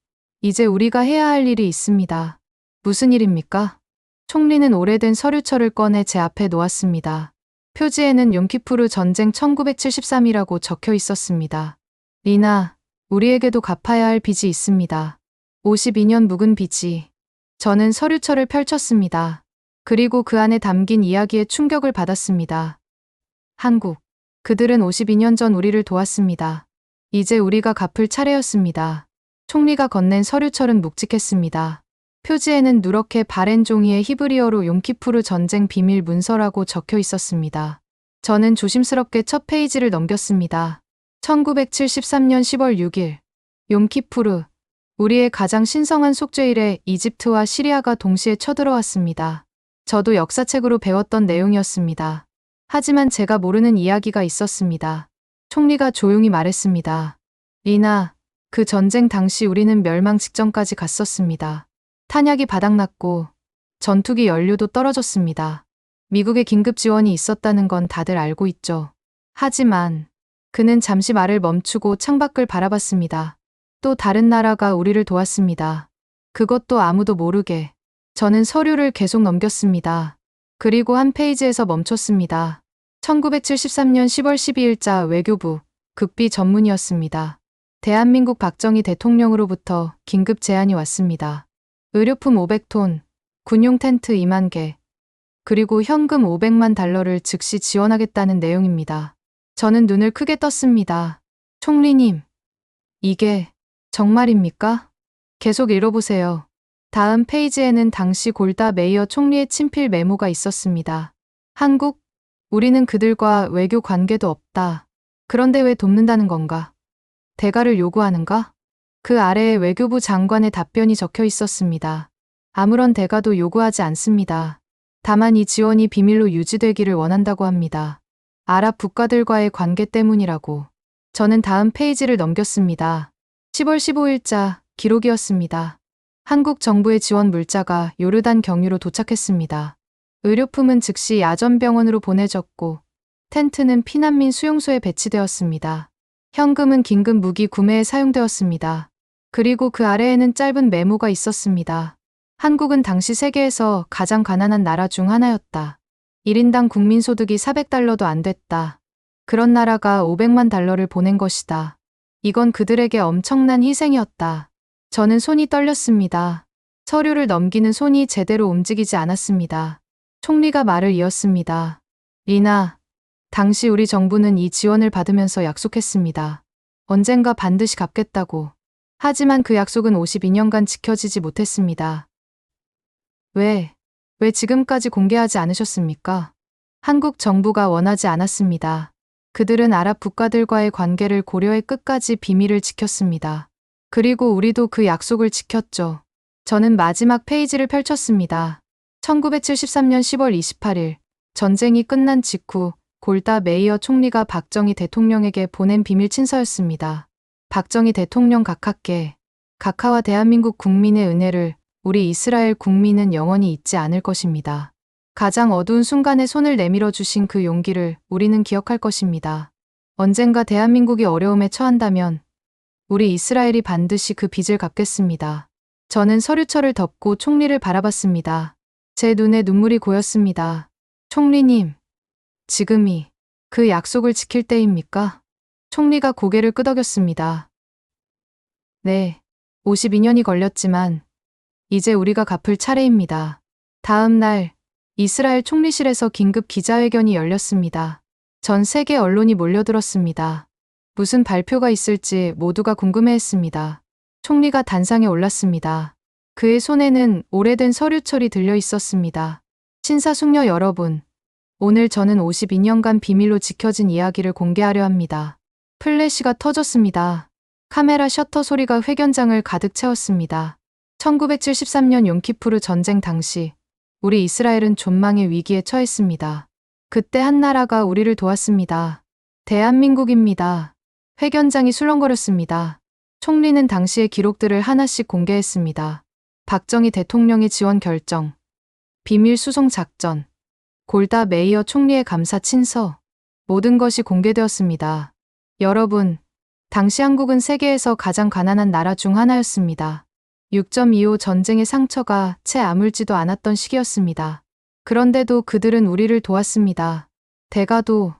이제 우리가 해야 할 일이 있습니다. 무슨 일입니까? 총리는 오래된 서류철을 꺼내 제 앞에 놓았습니다. 표지에는 욤키푸르 전쟁 1973이라고 적혀 있었습니다. 리나, 우리에게도 갚아야 할 빚이 있습니다. 52년 묵은 빚이. 저는 서류철을 펼쳤습니다. 그리고 그 안에 담긴 이야기에 충격을 받았습니다. 한국. 그들은 52년 전 우리를 도왔습니다. 이제 우리가 갚을 차례였습니다. 총리가 건넨 서류철은 묵직했습니다. 표지에는 누렇게 바랜 종이에 히브리어로 욤키푸르 전쟁 비밀 문서라고 적혀 있었습니다. 저는 조심스럽게 첫 페이지를 넘겼습니다. 1973년 10월 6일. 욤키푸르. 우리의 가장 신성한 속죄일에 이집트와 시리아가 동시에 쳐들어왔습니다. 저도 역사책으로 배웠던 내용이었습니다. 하지만 제가 모르는 이야기가 있었습니다. 총리가 조용히 말했습니다. 리나, 그 전쟁 당시 우리는 멸망 직전까지 갔었습니다. 탄약이 바닥났고 전투기 연료도 떨어졌습니다. 미국의 긴급 지원이 있었다는 건 다들 알고 있죠. 하지만 그는 잠시 말을 멈추고 창밖을 바라봤습니다. 또 다른 나라가 우리를 도왔습니다. 그것도 아무도 모르게. 저는 서류를 계속 넘겼습니다. 그리고 한 페이지에서 멈췄습니다. 1973년 10월 12일자 외교부 극비 전문이었습니다. 대한민국 박정희 대통령으로부터 긴급 제안이 왔습니다. 의료품 500톤, 군용 텐트 2만 개, 그리고 현금 500만 달러를 즉시 지원하겠다는 내용입니다. 저는 눈을 크게 떴습니다. 총리님, 이게 정말입니까? 계속 읽어보세요. 다음 페이지에는 당시 골다 메이어 총리의 친필 메모가 있었습니다. 한국, 우리는 그들과 외교 관계도 없다. 그런데 왜 돕는다는 건가? 대가를 요구하는가? 그 아래에 외교부 장관의 답변이 적혀 있었습니다. 아무런 대가도 요구하지 않습니다. 다만 이 지원이 비밀로 유지되기를 원한다고 합니다. 아랍 국가들과의 관계 때문이라고. 저는 다음 페이지를 넘겼습니다. 10월 15일자 기록이었습니다. 한국 정부의 지원 물자가 요르단 경유로 도착했습니다. 의료품은 즉시 야전병원으로 보내졌고 텐트는 피난민 수용소에 배치되었습니다. 현금은 긴급 무기 구매에 사용되었습니다. 그리고 그 아래에는 짧은 메모가 있었습니다. 한국은 당시 세계에서 가장 가난한 나라 중 하나였다. 1인당 국민소득이 400달러도 안 됐다. 그런 나라가 500만 달러를 보낸 것이다. 이건 그들에게 엄청난 희생이었다. 저는 손이 떨렸습니다. 서류를 넘기는 손이 제대로 움직이지 않았습니다. 총리가 말을 이었습니다. 리나, 당시 우리 정부는 이 지원을 받으면서 약속했습니다. 언젠가 반드시 갚겠다고. 하지만 그 약속은 52년간 지켜지지 못했습니다. 왜 지금까지 공개하지 않으셨습니까? 한국 정부가 원하지 않았습니다. 그들은 아랍 국가들과의 관계를 고려해 끝까지 비밀을 지켰습니다. 그리고 우리도 그 약속을 지켰죠. 저는 마지막 페이지를 펼쳤습니다. 1973년 10월 28일, 전쟁이 끝난 직후 골다 메이어 총리가 박정희 대통령에게 보낸 비밀 친서였습니다. 박정희 대통령 각하께, 각하와 대한민국 국민의 은혜를 우리 이스라엘 국민은 영원히 잊지 않을 것입니다. 가장 어두운 순간에 손을 내밀어 주신 그 용기를 우리는 기억할 것입니다. 언젠가 대한민국이 어려움에 처한다면 우리 이스라엘이 반드시 그 빚을 갚겠습니다. 저는 서류철을 덮고 총리를 바라봤습니다. 제 눈에 눈물이 고였습니다. 총리님, 지금이 그 약속을 지킬 때입니까? 총리가 고개를 끄덕였습니다. 네, 52년이 걸렸지만 이제 우리가 갚을 차례입니다. 다음 날 이스라엘 총리실에서 긴급 기자회견이 열렸습니다. 전 세계 언론이 몰려들었습니다. 무슨 발표가 있을지 모두가 궁금해했습니다. 총리가 단상에 올랐습니다. 그의 손에는 오래된 서류철이 들려 있었습니다. 신사숙녀 여러분, 오늘 저는 52년간 비밀로 지켜진 이야기를 공개하려 합니다. 플래시가 터졌습니다. 카메라 셔터 소리가 회견장을 가득 채웠습니다. 1973년 욤키푸르 전쟁 당시 우리 이스라엘은 존망의 위기에 처했습니다. 그때 한 나라가 우리를 도왔습니다. 대한민국입니다. 회견장이 술렁거렸습니다. 총리는 당시의 기록들을 하나씩 공개했습니다. 박정희 대통령의 지원 결정, 비밀 수송 작전, 골다 메이어 총리의 감사 친서, 모든 것이 공개되었습니다. 여러분, 당시 한국은 세계에서 가장 가난한 나라 중 하나였습니다. 6.25 전쟁의 상처가 채 아물지도 않았던 시기였습니다. 그런데도 그들은 우리를 도왔습니다. 대가도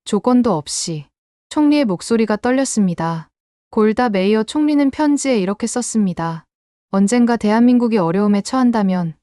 조건도 없이. 총리의 목소리가 떨렸습니다. 골다 메이어 총리는 편지에 이렇게 썼습니다. 언젠가 대한민국이 어려움에 처한다면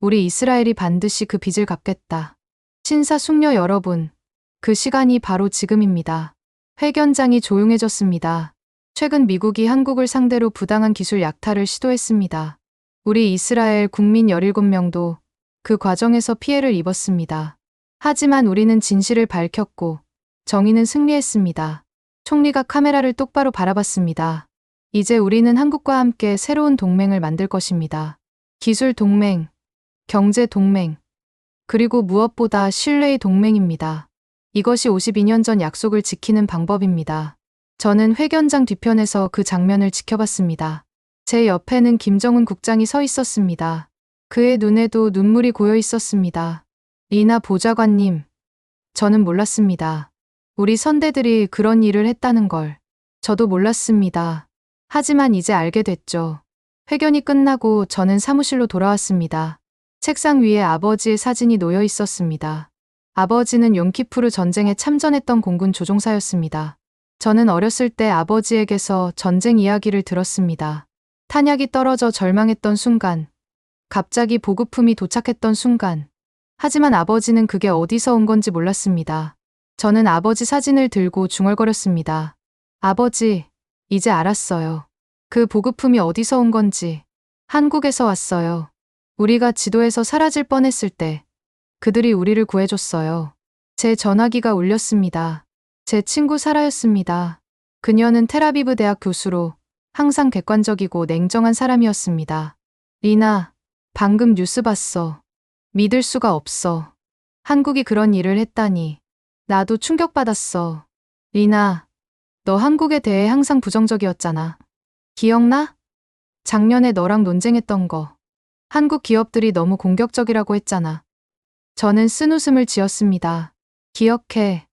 우리 이스라엘이 반드시 그 빚을 갚겠다. 신사숙녀 여러분, 그 시간이 바로 지금입니다. 회견장이 조용해졌습니다. 최근 미국이 한국을 상대로 부당한 기술 약탈을 시도했습니다. 우리 이스라엘 국민 17명도 그 과정에서 피해를 입었습니다. 하지만 우리는 진실을 밝혔고 정의는 승리했습니다. 총리가 카메라를 똑바로 바라봤습니다. 이제 우리는 한국과 함께 새로운 동맹을 만들 것입니다. 기술 동맹, 경제 동맹, 그리고 무엇보다 신뢰의 동맹입니다. 이것이 52년 전 약속을 지키는 방법입니다. 저는 회견장 뒤편에서 그 장면을 지켜봤습니다. 제 옆에는 김정은 국장이 서 있었습니다. 그의 눈에도 눈물이 고여 있었습니다. 리나 보좌관님, 저는 몰랐습니다. 우리 선대들이 그런 일을 했다는 걸. 저도 몰랐습니다. 하지만 이제 알게 됐죠. 회견이 끝나고 저는 사무실로 돌아왔습니다. 책상 위에 아버지의 사진이 놓여 있었습니다. 아버지는 용키푸르 전쟁에 참전했던 공군 조종사였습니다. 저는 어렸을 때 아버지에게서 전쟁 이야기를 들었습니다. 탄약이 떨어져 절망했던 순간, 갑자기 보급품이 도착했던 순간. 하지만 아버지는 그게 어디서 온 건지 몰랐습니다. 저는 아버지 사진을 들고 중얼거렸습니다. 아버지, 이제 알았어요. 그 보급품이 어디서 온 건지. 한국에서 왔어요. 우리가 지도에서 사라질 뻔했을 때 그들이 우리를 구해줬어요. 제 전화기가 울렸습니다. 제 친구 사라였습니다. 그녀는 텔아비브 대학 교수로 항상 객관적이고 냉정한 사람이었습니다. 리나, 방금 뉴스 봤어. 믿을 수가 없어. 한국이 그런 일을 했다니. 나도 충격받았어. 리나, 너 한국에 대해 항상 부정적이었잖아. 기억나? 작년에 너랑 논쟁했던 거. 한국 기업들이 너무 공격적이라고 했잖아. 저는 쓴웃음을 지었습니다. 기억해.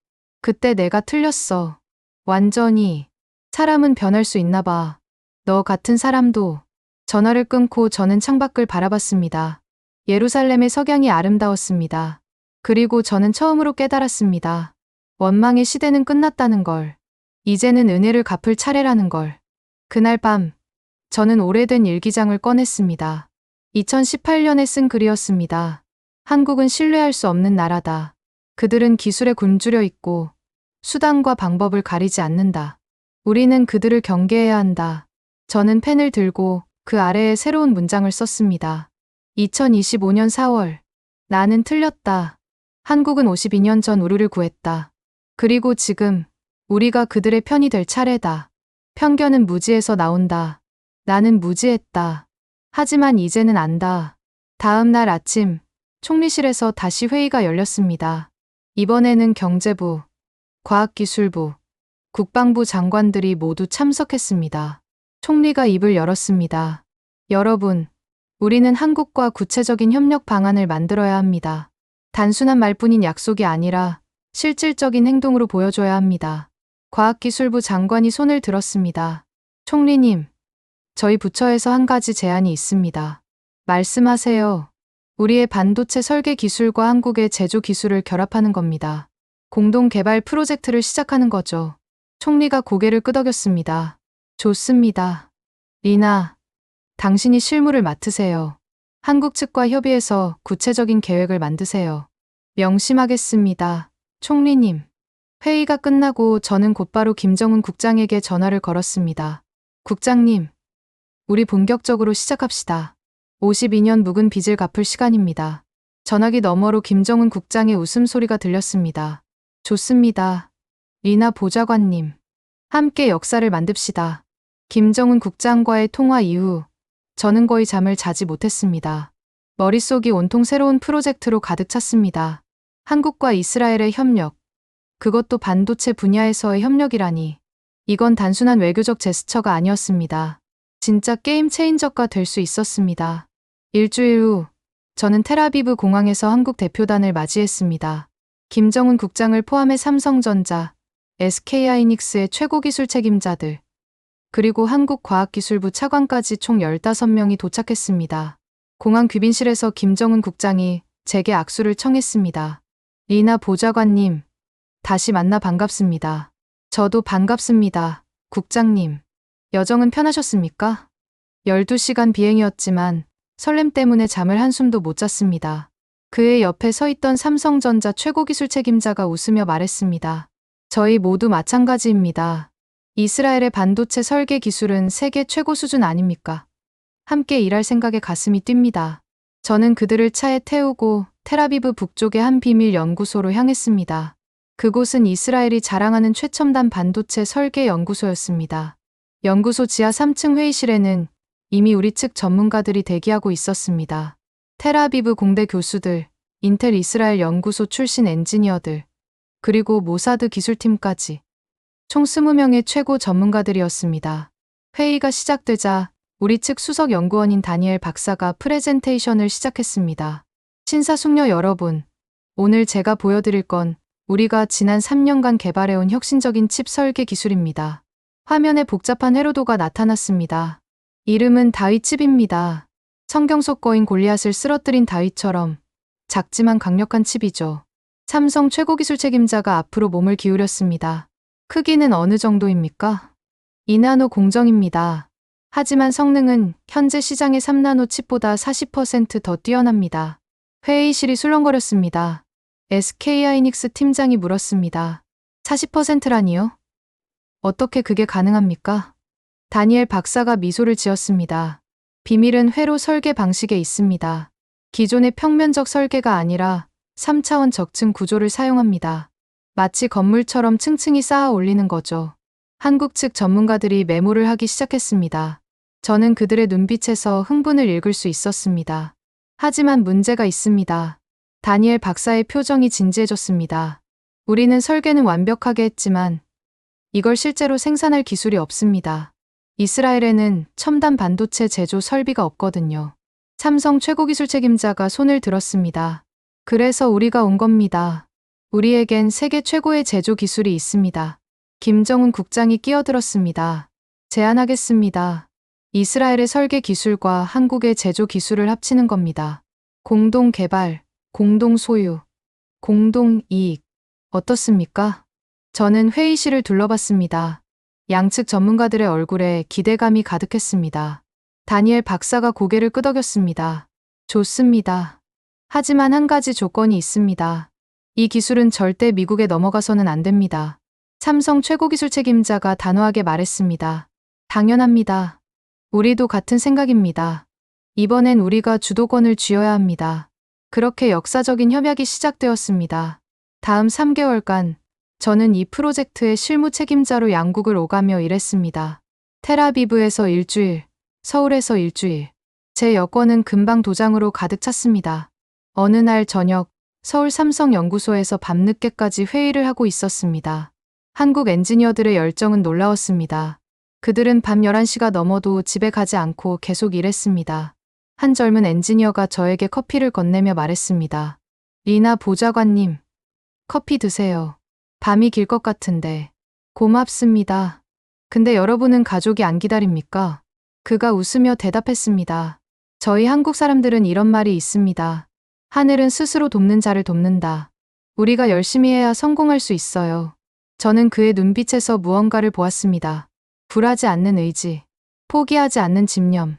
그때 내가 틀렸어. 완전히. 사람은 변할 수 있나 봐. 너 같은 사람도. 전화를 끊고 저는 창밖을 바라봤습니다. 예루살렘의 석양이 아름다웠습니다. 그리고 저는 처음으로 깨달았습니다. 원망의 시대는 끝났다는 걸. 이제는 은혜를 갚을 차례라는 걸. 그날 밤, 저는 오래된 일기장을 꺼냈습니다. 2018년에 쓴 글이었습니다. 한국은 신뢰할 수 없는 나라다. 그들은 기술에 굶주려 있고 수단과 방법을 가리지 않는다. 우리는 그들을 경계해야 한다. 저는 펜을 들고 그 아래에 새로운 문장을 썼습니다. 2025년 4월. 나는 틀렸다. 한국은 52년 전 우리를 구했다. 그리고 지금 우리가 그들의 편이 될 차례다. 편견은 무지에서 나온다. 나는 무지했다. 하지만 이제는 안다. 다음 날 아침, 총리실에서 다시 회의가 열렸습니다. 이번에는 경제부, 과학기술부, 국방부 장관들이 모두 참석했습니다. 총리가 입을 열었습니다. 여러분, 우리는 한국과 구체적인 협력 방안을 만들어야 합니다. 단순한 말뿐인 약속이 아니라 실질적인 행동으로 보여줘야 합니다. 과학기술부 장관이 손을 들었습니다. 총리님, 저희 부처에서 한 가지 제안이 있습니다. 말씀하세요. 우리의 반도체 설계 기술과 한국의 제조 기술을 결합하는 겁니다. 공동 개발 프로젝트를 시작하는 거죠. 총리가 고개를 끄덕였습니다. 좋습니다. 리나, 당신이 실무를 맡으세요. 한국 측과 협의해서 구체적인 계획을 만드세요. 명심하겠습니다. 총리님. 회의가 끝나고 저는 곧바로 김정은 국장에게 전화를 걸었습니다. 국장님, 우리 본격적으로 시작합시다. 52년 묵은 빚을 갚을 시간입니다. 전화기 너머로 김정은 국장의 웃음소리가 들렸습니다. 좋습니다. 리나 보좌관님. 함께 역사를 만듭시다. 김정은 국장과의 통화 이후 저는 거의 잠을 자지 못했습니다. 머릿속이 온통 새로운 프로젝트로 가득 찼습니다. 한국과 이스라엘의 협력, 그것도 반도체 분야에서의 협력이라니. 이건 단순한 외교적 제스처가 아니었습니다. 진짜 게임 체인저가 될 수 있었습니다. 일주일 후, 저는 텔아비브 공항에서 한국 대표단을 맞이했습니다. 김정은 국장을 포함해 삼성전자, SK하이닉스의 최고 기술 책임자들, 그리고 한국과학기술부 차관까지 총 15명이 도착했습니다. 공항 귀빈실에서 김정은 국장이 제게 악수를 청했습니다. 리나 보좌관님, 다시 만나 반갑습니다. 저도 반갑습니다, 국장님. 여정은 편하셨습니까? 12시간 비행이었지만 설렘 때문에 잠을 한숨도 못 잤습니다. 그의 옆에 서 있던 삼성전자 최고 기술 책임자가 웃으며 말했습니다. 저희 모두 마찬가지입니다. 이스라엘의 반도체 설계 기술은 세계 최고 수준 아닙니까? 함께 일할 생각에 가슴이 뜁니다. 저는 그들을 차에 태우고 텔아비브 북쪽의 한 비밀 연구소로 향했습니다. 그곳은 이스라엘이 자랑하는 최첨단 반도체 설계 연구소였습니다. 연구소 지하 3층 회의실에는 이미 우리 측 전문가들이 대기하고 있었습니다. 텔아비브 공대 교수들, 인텔 이스라엘 연구소 출신 엔지니어들, 그리고 모사드 기술팀까지 총 20명의 최고 전문가들이었습니다. 회의가 시작되자 우리 측 수석 연구원인 다니엘 박사가 프레젠테이션을 시작했습니다. 신사숙녀 여러분, 오늘 제가 보여드릴 건 우리가 지난 3년간 개발해온 혁신적인 칩 설계 기술입니다. 화면에 복잡한 회로도가 나타났습니다. 이름은 다윗칩입니다. 성경 속 거인 골리앗을 쓰러뜨린 다윗처럼 작지만 강력한 칩이죠. 삼성 최고기술 책임자가 앞으로 몸을 기울였습니다. 크기는 어느 정도입니까? 2나노 공정입니다. 하지만 성능은 현재 시장의 3나노 칩보다 40% 더 뛰어납니다. 회의실이 술렁거렸습니다. SK하이닉스 팀장이 물었습니다. 40%라니요? 어떻게 그게 가능합니까? 다니엘 박사가 미소를 지었습니다. 비밀은 회로 설계 방식에 있습니다. 기존의 평면적 설계가 아니라 3차원 적층 구조를 사용합니다. 마치 건물처럼 층층이 쌓아 올리는 거죠. 한국 측 전문가들이 메모를 하기 시작했습니다. 저는 그들의 눈빛에서 흥분을 읽을 수 있었습니다. 하지만 문제가 있습니다. 다니엘 박사의 표정이 진지해졌습니다. 우리는 설계는 완벽하게 했지만 이걸 실제로 생산할 기술이 없습니다. 이스라엘에는 첨단 반도체 제조 설비가 없거든요. 삼성 최고기술 책임자가 손을 들었습니다. 그래서 우리가 온 겁니다. 우리에겐 세계 최고의 제조 기술이 있습니다. 김정은 국장이 끼어들었습니다. 제안하겠습니다. 이스라엘의 설계 기술과 한국의 제조 기술을 합치는 겁니다. 공동 개발, 공동 소유, 공동 이익. 어떻습니까? 저는 회의실을 둘러봤습니다. 양측 전문가들의 얼굴에 기대감이 가득했습니다. 다니엘 박사가 고개를 끄덕였습니다. 좋습니다. 하지만 한 가지 조건이 있습니다. 이 기술은 절대 미국에 넘어가서는 안 됩니다. 삼성 최고기술 책임자가 단호하게 말했습니다. 당연합니다. 우리도 같은 생각입니다. 이번엔 우리가 주도권을 쥐어야 합니다. 그렇게 역사적인 협약이 시작되었습니다. 다음 3개월간 저는 이 프로젝트의 실무 책임자로 양국을 오가며 일했습니다. 텔아비브에서 일주일, 서울에서 일주일. 제 여권은 금방 도장으로 가득 찼습니다. 어느 날 저녁, 서울 삼성연구소에서 밤늦게까지 회의를 하고 있었습니다. 한국 엔지니어들의 열정은 놀라웠습니다. 그들은 밤 11시가 넘어도 집에 가지 않고 계속 일했습니다. 한 젊은 엔지니어가 저에게 커피를 건네며 말했습니다. 리나 보좌관님, 커피 드세요. 밤이 길 것 같은데. 고맙습니다. 근데 여러분은 가족이 안 기다립니까? 그가 웃으며 대답했습니다. 저희 한국 사람들은 이런 말이 있습니다. 하늘은 스스로 돕는 자를 돕는다. 우리가 열심히 해야 성공할 수 있어요. 저는 그의 눈빛에서 무언가를 보았습니다. 굴하지 않는 의지, 포기하지 않는 집념.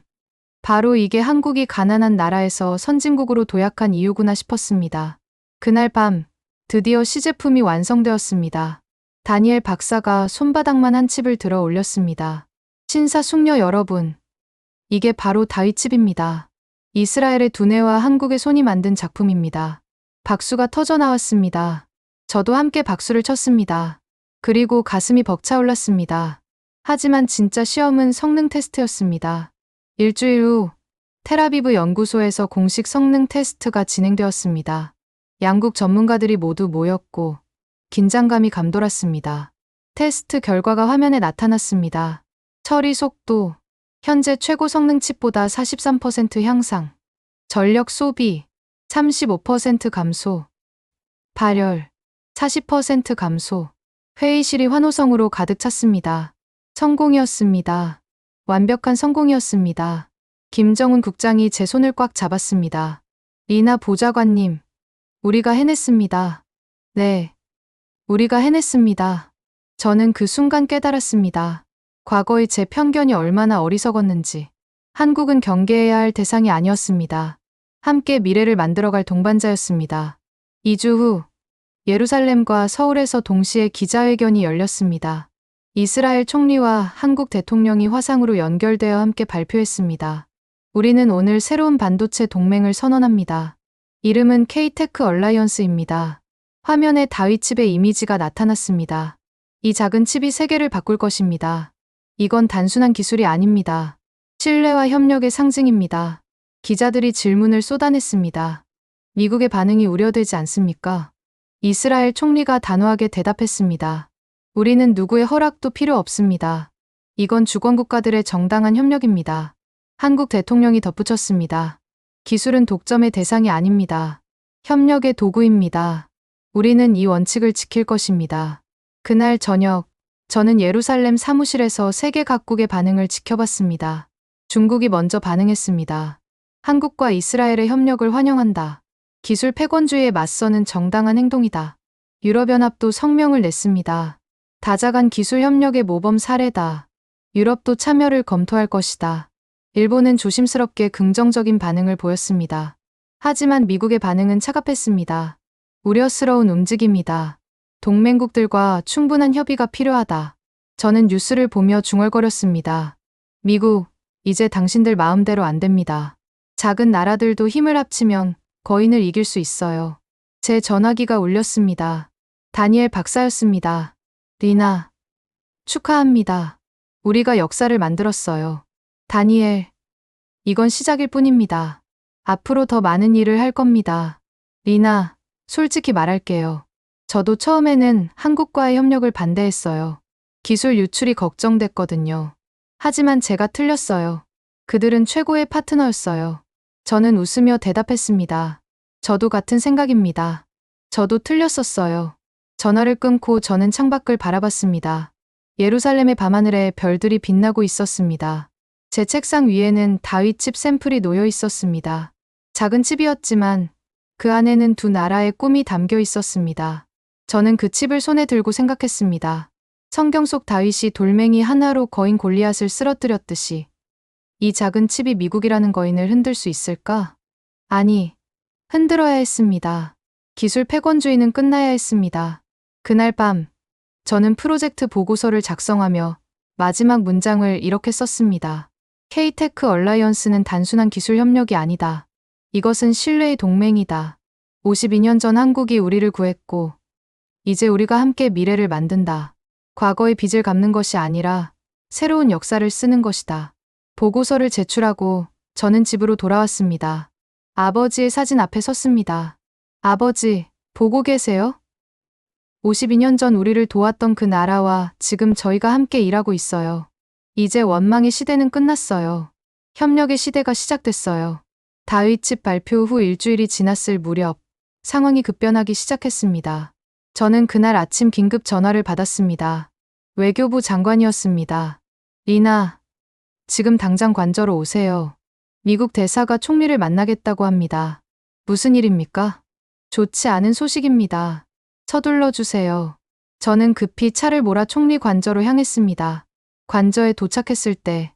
바로 이게 한국이 가난한 나라에서 선진국으로 도약한 이유구나 싶었습니다. 그날 밤, 드디어 시제품이 완성되었습니다. 다니엘 박사가 손바닥만 한 칩을 들어 올렸습니다. 신사숙녀 여러분, 이게 바로 다윗칩입니다. 이스라엘의 두뇌와 한국의 손이 만든 작품입니다. 박수가 터져 나왔습니다. 저도 함께 박수를 쳤습니다. 그리고 가슴이 벅차올랐습니다. 하지만 진짜 시험은 성능 테스트였습니다. 일주일 후, 텔아비브 연구소에서 공식 성능 테스트가 진행되었습니다. 양국 전문가들이 모두 모였고 긴장감이 감돌았습니다. 테스트 결과가 화면에 나타났습니다. 처리 속도, 현재 최고 성능 칩보다 43% 향상, 전력 소비 35% 감소, 발열 40% 감소, 회의실이 환호성으로 가득 찼습니다. 성공이었습니다. 완벽한 성공이었습니다. 김정은 국장이 제 손을 꽉 잡았습니다. 리나 보좌관님, 우리가 해냈습니다. 네, 우리가 해냈습니다. 저는 그 순간 깨달았습니다. 과거의 제 편견이 얼마나 어리석었는지. 한국은 경계해야 할 대상이 아니었습니다. 함께 미래를 만들어갈 동반자였습니다. 2주 후, 예루살렘과 서울에서 동시에 기자회견이 열렸습니다. 이스라엘 총리와 한국 대통령이 화상으로 연결되어 함께 발표했습니다. 우리는 오늘 새로운 반도체 동맹을 선언합니다. 이름은 K-테크 얼라이언스입니다. 화면에 다윗칩의 이미지가 나타났습니다. 이 작은 칩이 세계를 바꿀 것입니다. 이건 단순한 기술이 아닙니다. 신뢰와 협력의 상징입니다. 기자들이 질문을 쏟아냈습니다. 미국의 반응이 우려되지 않습니까? 이스라엘 총리가 단호하게 대답했습니다. 우리는 누구의 허락도 필요 없습니다. 이건 주권국가들의 정당한 협력입니다. 한국 대통령이 덧붙였습니다. 기술은 독점의 대상이 아닙니다. 협력의 도구입니다. 우리는 이 원칙을 지킬 것입니다. 그날 저녁, 저는 예루살렘 사무실에서 세계 각국의 반응을 지켜봤습니다. 중국이 먼저 반응했습니다. 한국과 이스라엘의 협력을 환영한다. 기술 패권주의에 맞서는 정당한 행동이다. 유럽연합도 성명을 냈습니다. 다자간 기술 협력의 모범 사례다. 유럽도 참여를 검토할 것이다. 일본은 조심스럽게 긍정적인 반응을 보였습니다. 하지만 미국의 반응은 차갑했습니다. 우려스러운 움직임이다. 동맹국들과 충분한 협의가 필요하다. 저는 뉴스를 보며 중얼거렸습니다. 미국, 이제 당신들 마음대로 안 됩니다. 작은 나라들도 힘을 합치면 거인을 이길 수 있어요. 제 전화기가 울렸습니다. 다니엘 박사였습니다. 리나, 축하합니다. 우리가 역사를 만들었어요. 다니엘, 이건 시작일 뿐입니다. 앞으로 더 많은 일을 할 겁니다. 리나, 솔직히 말할게요. 저도 처음에는 한국과의 협력을 반대했어요. 기술 유출이 걱정됐거든요. 하지만 제가 틀렸어요. 그들은 최고의 파트너였어요. 저는 웃으며 대답했습니다. 저도 같은 생각입니다. 저도 틀렸었어요. 전화를 끊고 저는 창밖을 바라봤습니다. 예루살렘의 밤하늘에 별들이 빛나고 있었습니다. 제 책상 위에는 다윗칩 샘플이 놓여 있었습니다. 작은 칩이었지만 그 안에는 두 나라의 꿈이 담겨 있었습니다. 저는 그 칩을 손에 들고 생각했습니다. 성경 속 다윗이 돌멩이 하나로 거인 골리앗을 쓰러뜨렸듯이 이 작은 칩이 미국이라는 거인을 흔들 수 있을까? 아니, 흔들어야 했습니다. 기술 패권주의는 끝나야 했습니다. 그날 밤, 저는 프로젝트 보고서를 작성하며 마지막 문장을 이렇게 썼습니다. K-테크 얼라이언스는 단순한 기술 협력이 아니다. 이것은 신뢰의 동맹이다. 52년 전 한국이 우리를 구했고, 이제 우리가 함께 미래를 만든다. 과거의 빚을 갚는 것이 아니라 새로운 역사를 쓰는 것이다. 보고서를 제출하고 저는 집으로 돌아왔습니다. 아버지의 사진 앞에 섰습니다. 아버지, 보고 계세요? 52년 전 우리를 도왔던 그 나라와 지금 저희가 함께 일하고 있어요. 이제 원망의 시대는 끝났어요. 협력의 시대가 시작됐어요. 다윗칩 발표 후 일주일이 지났을 무렵 상황이 급변하기 시작했습니다. 저는 그날 아침 긴급 전화를 받았습니다. 외교부 장관이었습니다. 리나, 지금 당장 관저로 오세요. 미국 대사가 총리를 만나겠다고 합니다. 무슨 일입니까? 좋지 않은 소식입니다. 서둘러 주세요. 저는 급히 차를 몰아 총리 관저로 향했습니다. 관저에 도착했을 때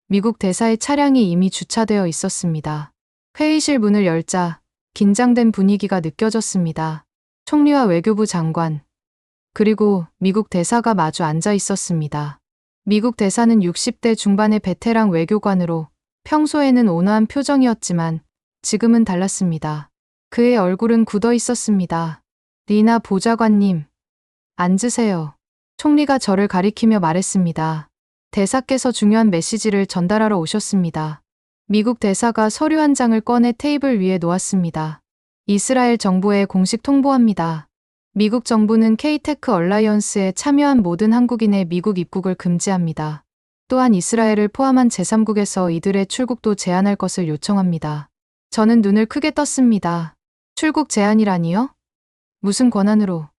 미국 대사의 차량이 이미 주차되어 있었습니다. 회의실 문을 열자 긴장된 분위기가 느껴졌습니다. 총리와 외교부 장관, 그리고 미국 대사가 마주 앉아 있었습니다. 미국 대사는 60대 중반의 베테랑 외교관으로 평소에는 온화한 표정이었지만 지금은 달랐습니다. 그의 얼굴은 굳어 있었습니다. 리나 보좌관님, 앉으세요. 총리가 저를 가리키며 말했습니다. 대사께서 중요한 메시지를 전달하러 오셨습니다. 미국 대사가 서류 한 장을 꺼내 테이블 위에 놓았습니다. 이스라엘 정부에 공식 통보합니다. 미국 정부는 K-테크 얼라이언스에 참여한 모든 한국인의 미국 입국을 금지합니다. 또한 이스라엘을 포함한 제3국에서 이들의 출국도 제한할 것을 요청합니다. 저는 눈을 크게 떴습니다. 출국 제한이라니요? 무슨 권한으로?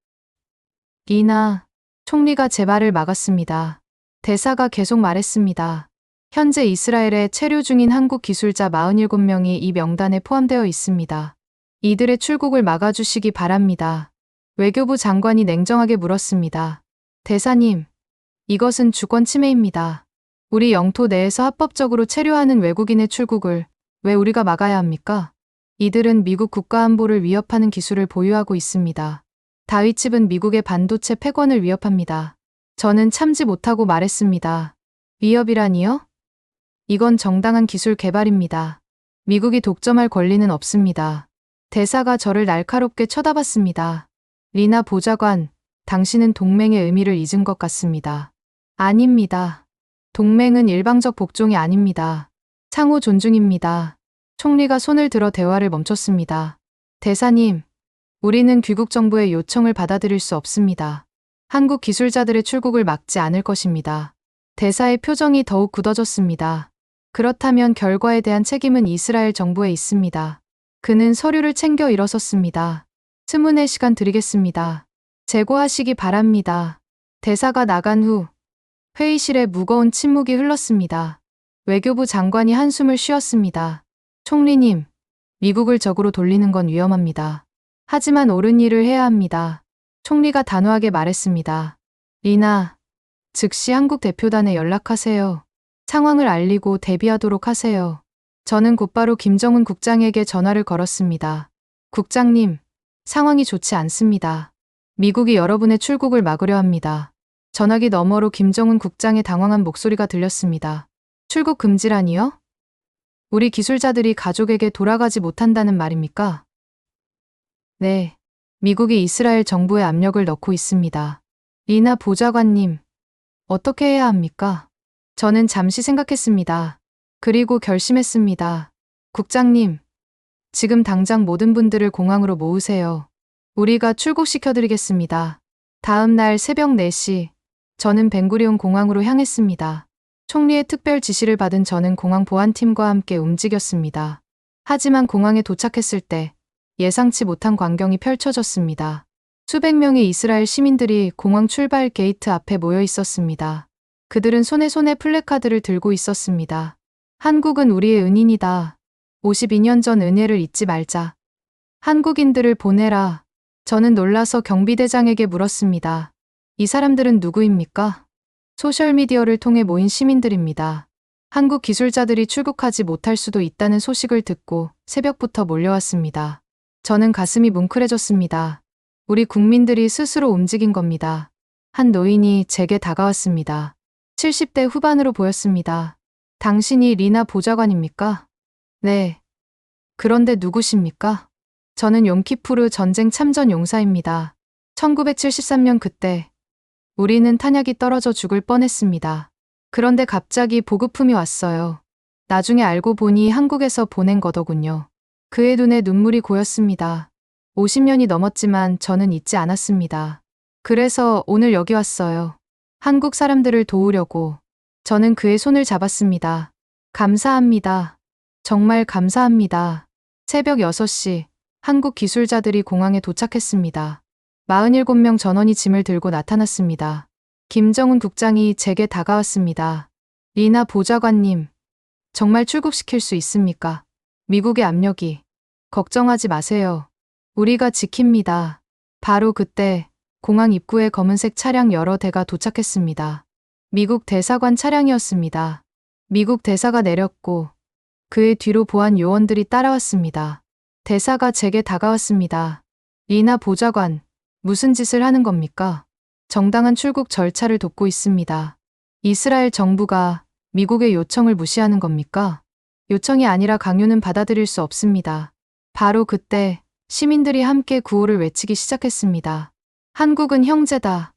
리나 총리가 제 말을 막았습니다. 대사가 계속 말했습니다. 현재 이스라엘에 체류 중인 한국 기술자 47명이 이 명단에 포함되어 있습니다. 이들의 출국을 막아주시기 바랍니다. 외교부 장관이 냉정하게 물었습니다. 대사님, 이것은 주권 침해입니다. 우리 영토 내에서 합법적으로 체류하는 외국인의 출국을 왜 우리가 막아야 합니까? 이들은 미국 국가안보를 위협하는 기술을 보유하고 있습니다. 다윗칩은 미국의 반도체 패권을 위협합니다. 저는 참지 못하고 말했습니다. 위협이라니요? 이건 정당한 기술 개발입니다. 미국이 독점할 권리는 없습니다. 대사가 저를 날카롭게 쳐다봤습니다. 리나 보좌관, 당신은 동맹의 의미를 잊은 것 같습니다. 아닙니다. 동맹은 일방적 복종이 아닙니다. 상호 존중입니다. 총리가 손을 들어 대화를 멈췄습니다. 대사님, 우리는 귀국 정부의 요청을 받아들일 수 없습니다. 한국 기술자들의 출국을 막지 않을 것입니다. 대사의 표정이 더욱 굳어졌습니다. 그렇다면 결과에 대한 책임은 이스라엘 정부에 있습니다. 그는 서류를 챙겨 일어섰습니다. 스문의 시간 드리겠습니다. 재고하시기 바랍니다. 대사가 나간 후 회의실에 무거운 침묵이 흘렀습니다. 외교부 장관이 한숨을 쉬었습니다. 총리님, 미국을 적으로 돌리는 건 위험합니다. 하지만 옳은 일을 해야 합니다. 총리가 단호하게 말했습니다. 리나, 즉시 한국 대표단에 연락하세요. 상황을 알리고 대비하도록 하세요. 저는 곧바로 김정은 국장에게 전화를 걸었습니다. 국장님, 상황이 좋지 않습니다. 미국이 여러분의 출국을 막으려 합니다. 전화기 너머로 김정은 국장의 당황한 목소리가 들렸습니다. 출국 금지라니요? 우리 기술자들이 가족에게 돌아가지 못한다는 말입니까? 네. 미국이 이스라엘 정부에 압력을 넣고 있습니다. 리나 보좌관님, 어떻게 해야 합니까? 저는 잠시 생각했습니다. 그리고 결심했습니다. 국장님, 지금 당장 모든 분들을 공항으로 모으세요. 우리가 출국시켜드리겠습니다. 다음 날 새벽 4시, 저는 벤구리온 공항으로 향했습니다. 총리의 특별 지시를 받은 저는 공항 보안팀과 함께 움직였습니다. 하지만 공항에 도착했을 때 예상치 못한 광경이 펼쳐졌습니다. 수백 명의 이스라엘 시민들이 공항 출발 게이트 앞에 모여 있었습니다. 그들은 손에 플래카드를 들고 있었습니다. 한국은 우리의 은인이다. 52년 전 은혜를 잊지 말자. 한국인들을 보내라. 저는 놀라서 경비대장에게 물었습니다. 이 사람들은 누구입니까? 소셜미디어를 통해 모인 시민들입니다. 한국 기술자들이 출국하지 못할 수도 있다는 소식을 듣고 새벽부터 몰려왔습니다. 저는 가슴이 뭉클해졌습니다. 우리 국민들이 스스로 움직인 겁니다. 한 노인이 제게 다가왔습니다. 70대 후반으로 보였습니다. 당신이 리나 보좌관입니까? 네. 그런데 누구십니까? 저는 욤키푸르 전쟁 참전 용사입니다. 1973년 그때 우리는 탄약이 떨어져 죽을 뻔했습니다. 그런데 갑자기 보급품이 왔어요. 나중에 알고 보니 한국에서 보낸 거더군요. 그의 눈에 눈물이 고였습니다. 50년이 넘었지만 저는 잊지 않았습니다. 그래서 오늘 여기 왔어요. 한국 사람들을 도우려고. 저는 그의 손을 잡았습니다. 감사합니다. 정말 감사합니다. 새벽 6시, 한국 기술자들이 공항에 도착했습니다. 47명 전원이 짐을 들고 나타났습니다. 김정은 국장이 제게 다가왔습니다. 리나 보좌관님, 정말 출국시킬 수 있습니까? 미국의 압력이. 걱정하지 마세요. 우리가 지킵니다. 바로 그때 공항 입구에 검은색 차량 여러 대가 도착했습니다. 미국 대사관 차량이었습니다. 미국 대사가 내렸고 그의 뒤로 보안 요원들이 따라왔습니다. 대사가 제게 다가왔습니다. 리나 보좌관, 무슨 짓을 하는 겁니까? 정당한 출국 절차를 돕고 있습니다. 이스라엘 정부가 미국의 요청을 무시하는 겁니까? 요청이 아니라 강요는 받아들일 수 없습니다. 바로 그때 시민들이 함께 구호를 외치기 시작했습니다. 한국은 형제다.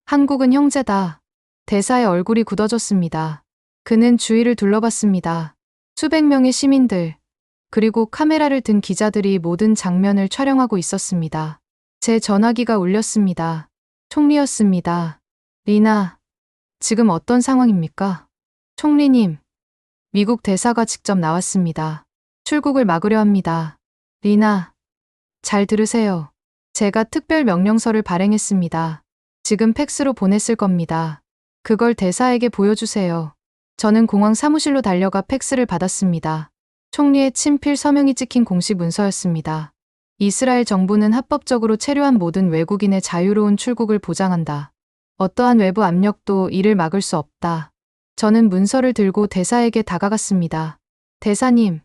한국은 형제다. 대사의 얼굴이 굳어졌습니다. 그는 주위를 둘러봤습니다. 수백 명의 시민들, 그리고 카메라를 든 기자들이 모든 장면을 촬영하고 있었습니다. 제 전화기가 울렸습니다. 총리였습니다. 리나, 지금 어떤 상황입니까? 총리님, 미국 대사가 직접 나왔습니다. 출국을 막으려 합니다. 리나, 잘 들으세요. 제가 특별 명령서를 발행했습니다. 지금 팩스로 보냈을 겁니다. 그걸 대사에게 보여주세요. 저는 공항 사무실로 달려가 팩스를 받았습니다. 총리의 친필 서명이 찍힌 공식 문서였습니다. 이스라엘 정부는 합법적으로 체류한 모든 외국인의 자유로운 출국을 보장한다. 어떠한 외부 압력도 이를 막을 수 없다. 저는 문서를 들고 대사에게 다가갔습니다. 대사님,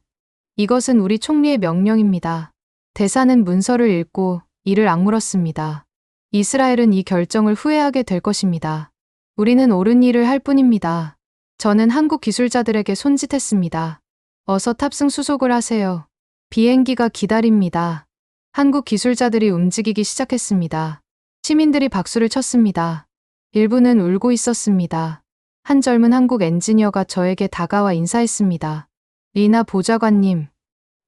이것은 우리 총리의 명령입니다. 대사는 문서를 읽고 이를 악물었습니다. 이스라엘은 이 결정을 후회하게 될 것입니다. 우리는 옳은 일을 할 뿐입니다. 저는 한국 기술자들에게 손짓했습니다. 어서 탑승 수속을 하세요. 비행기가 기다립니다. 한국 기술자들이 움직이기 시작했습니다. 시민들이 박수를 쳤습니다. 일부는 울고 있었습니다. 한 젊은 한국 엔지니어가 저에게 다가와 인사했습니다. 리나 보좌관님,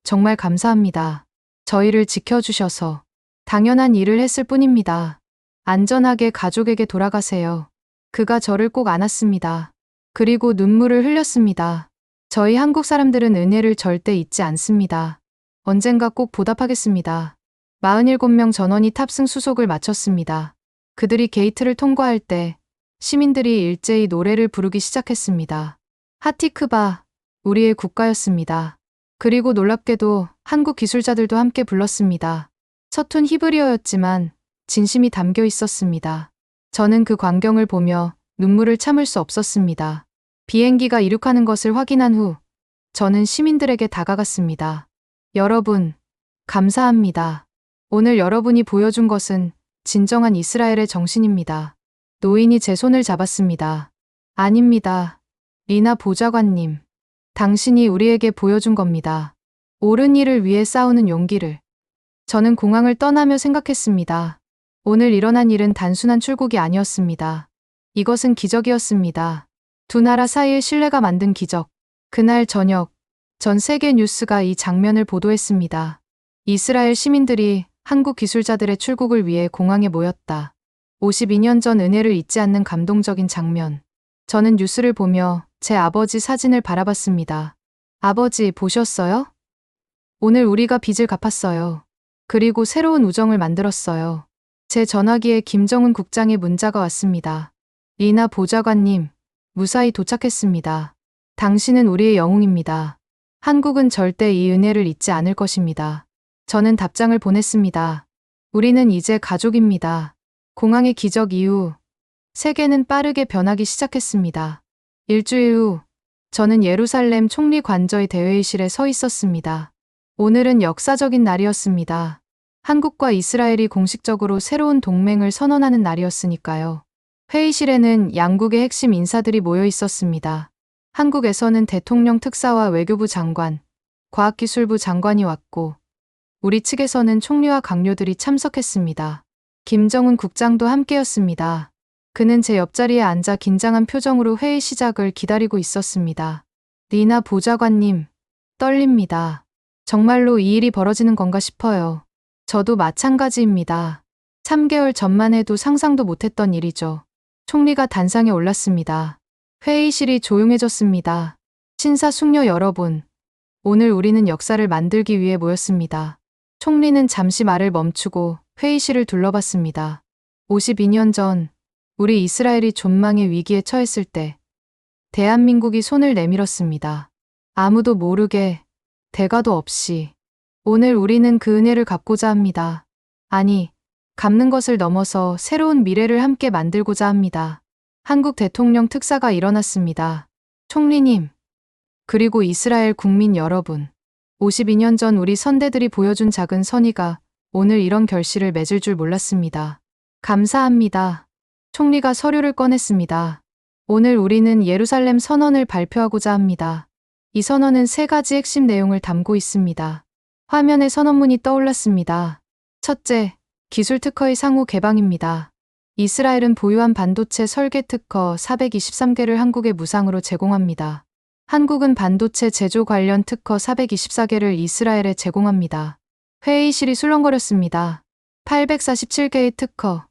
정말 감사합니다. 저희를 지켜주셔서 당연한 일을 했을 뿐입니다. 안전하게 가족에게 돌아가세요. 그가 저를 꼭 안았습니다. 그리고 눈물을 흘렸습니다. 저희 한국 사람들은 은혜를 절대 잊지 않습니다. 언젠가 꼭 보답하겠습니다. 47명 전원이 탑승 수속을 마쳤습니다. 그들이 게이트를 통과할 때 시민들이 일제히 노래를 부르기 시작했습니다. 하티크바, 우리의 국가였습니다. 그리고 놀랍게도 한국 기술자들도 함께 불렀습니다. 서툰 히브리어였지만 진심이 담겨 있었습니다. 저는 그 광경을 보며 눈물을 참을 수 없었습니다. 비행기가 이륙하는 것을 확인한 후 저는 시민들에게 다가갔습니다. 여러분, 감사합니다. 오늘 여러분이 보여준 것은 진정한 이스라엘의 정신입니다. 노인이 제 손을 잡았습니다. 아닙니다. 리나 보좌관님, 당신이 우리에게 보여준 겁니다. 옳은 일을 위해 싸우는 용기를. 저는 공항을 떠나며 생각했습니다. 오늘 일어난 일은 단순한 출국이 아니었습니다. 이것은 기적이었습니다. 두 나라 사이의 신뢰가 만든 기적. 그날 저녁, 전 세계 뉴스가 이 장면을 보도했습니다. 이스라엘 시민들이 한국 기술자들의 출국을 위해 공항에 모였다. 52년 전 은혜를 잊지 않는 감동적인 장면. 저는 뉴스를 보며 제 아버지 사진을 바라봤습니다. 아버지, 보셨어요? 오늘 우리가 빚을 갚았어요. 그리고 새로운 우정을 만들었어요. 제 전화기에 김정은 국장의 문자가 왔습니다. 리나 보좌관님, 무사히 도착했습니다. 당신은 우리의 영웅입니다. 한국은 절대 이 은혜를 잊지 않을 것입니다. 저는 답장을 보냈습니다. 우리는 이제 가족입니다. 공항의 기적 이후 세계는 빠르게 변하기 시작했습니다. 일주일 후 저는 예루살렘 총리 관저의 대회의실에 서 있었습니다. 오늘은 역사적인 날이었습니다. 한국과 이스라엘이 공식적으로 새로운 동맹을 선언하는 날이었으니까요. 회의실에는 양국의 핵심 인사들이 모여 있었습니다. 한국에서는 대통령 특사와 외교부 장관, 과학기술부 장관이 왔고 우리 측에서는 총리와 강요들이 참석했습니다. 김정은 국장도 함께였습니다. 그는 제 옆자리에 앉아 긴장한 표정으로 회의 시작을 기다리고 있었습니다. 리나 보좌관님, 떨립니다. 정말로 이 일이 벌어지는 건가 싶어요. 저도 마찬가지입니다. 3개월 전만 해도 상상도 못했던 일이죠. 총리가 단상에 올랐습니다. 회의실이 조용해졌습니다. 신사숙녀 여러분, 오늘 우리는 역사를 만들기 위해 모였습니다. 총리는 잠시 말을 멈추고 회의실을 둘러봤습니다. 52년 전 우리 이스라엘이 존망의 위기에 처했을 때 대한민국이 손을 내밀었습니다. 아무도 모르게, 대가도 없이. 오늘 우리는 그 은혜를 갚고자 합니다. 아니, 갚는 것을 넘어서 새로운 미래를 함께 만들고자 합니다. 한국 대통령 특사가 일어났습니다. 총리님, 그리고 이스라엘 국민 여러분. 52년 전 우리 선대들이 보여준 작은 선의가 오늘 이런 결실을 맺을 줄 몰랐습니다. 감사합니다. 총리가 서류를 꺼냈습니다. 오늘 우리는 예루살렘 선언을 발표하고자 합니다. 이 선언은 3가지 핵심 내용을 담고 있습니다. 화면에 선언문이 떠올랐습니다. 첫째, 기술 특허의 상호 개방입니다. 이스라엘은 보유한 반도체 설계 특허 423개를 한국에 무상으로 제공합니다. 한국은 반도체 제조 관련 특허 424개를 이스라엘에 제공합니다. 회의실이 술렁거렸습니다. 847개의 특허.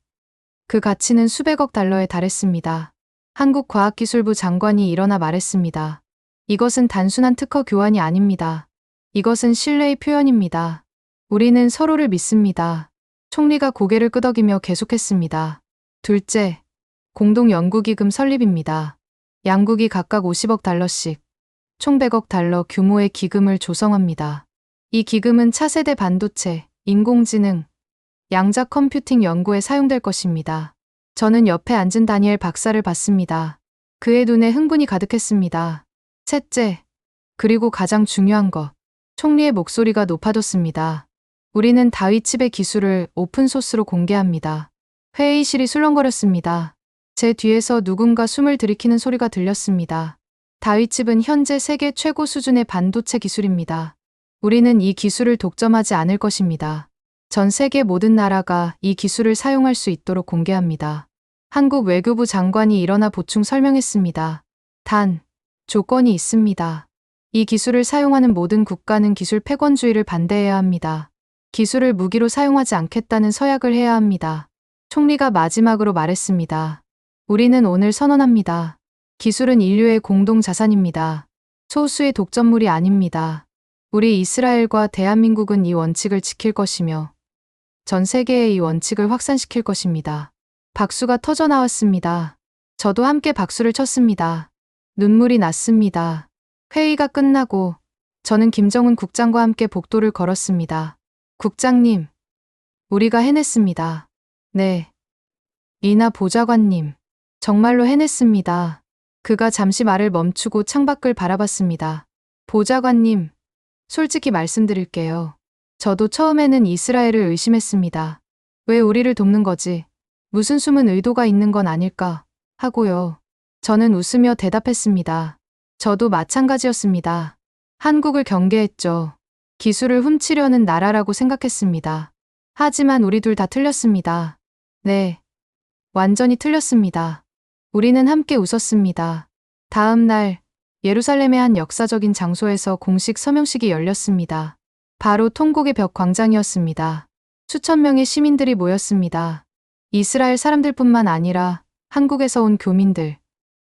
그 가치는 수백억 달러에 달했습니다. 한국과학기술부 장관이 일어나 말했습니다. 이것은 단순한 특허 교환이 아닙니다. 이것은 신뢰의 표현입니다. 우리는 서로를 믿습니다. 총리가 고개를 끄덕이며 계속했습니다. 둘째, 공동연구기금 설립입니다. 양국이 각각 50억 달러씩, 총 100억 달러 규모의 기금을 조성합니다. 이 기금은 차세대 반도체, 인공지능, 양자 컴퓨팅 연구에 사용될 것입니다. 저는 옆에 앉은 다니엘 박사를 봤습니다. 그의 눈에 흥분이 가득했습니다. 셋째, 그리고 가장 중요한 것. 총리의 목소리가 높아졌습니다. 우리는 다윗칩의 기술을 오픈소스로 공개합니다. 회의실이 술렁거렸습니다. 제 뒤에서 누군가 숨을 들이키는 소리가 들렸습니다. 다윗칩은 현재 세계 최고 수준의 반도체 기술입니다. 우리는 이 기술을 독점하지 않을 것입니다. 전 세계 모든 나라가 이 기술을 사용할 수 있도록 공개합니다. 한국 외교부 장관이 일어나 보충 설명했습니다. 단, 조건이 있습니다. 이 기술을 사용하는 모든 국가는 기술 패권주의를 반대해야 합니다. 기술을 무기로 사용하지 않겠다는 서약을 해야 합니다. 총리가 마지막으로 말했습니다. 우리는 오늘 선언합니다. 기술은 인류의 공동 자산입니다. 소수의 독점물이 아닙니다. 우리 이스라엘과 대한민국은 이 원칙을 지킬 것이며 전 세계에 이 원칙을 확산시킬 것입니다. 박수가 터져 나왔습니다. 저도 함께 박수를 쳤습니다. 눈물이 났습니다. 회의가 끝나고 저는 김정은 국장과 함께 복도를 걸었습니다. 국장님, 우리가 해냈습니다. 네. 리나 보좌관님, 정말로 해냈습니다. 그가 잠시 말을 멈추고 창밖을 바라봤습니다. 보좌관님, 솔직히 말씀드릴게요. 저도 처음에는 이스라엘을 의심했습니다. 왜 우리를 돕는 거지? 무슨 숨은 의도가 있는 건 아닐까? 하고요. 저는 웃으며 대답했습니다. 저도 마찬가지였습니다. 한국을 경계했죠. 기술을 훔치려는 나라라고 생각했습니다. 하지만 우리 둘 다 틀렸습니다. 네. 완전히 틀렸습니다. 우리는 함께 웃었습니다. 다음 날, 예루살렘의 한 역사적인 장소에서 공식 서명식이 열렸습니다. 바로 통곡의 벽 광장이었습니다. 수천 명의 시민들이 모였습니다. 이스라엘 사람들뿐만 아니라 한국에서 온 교민들,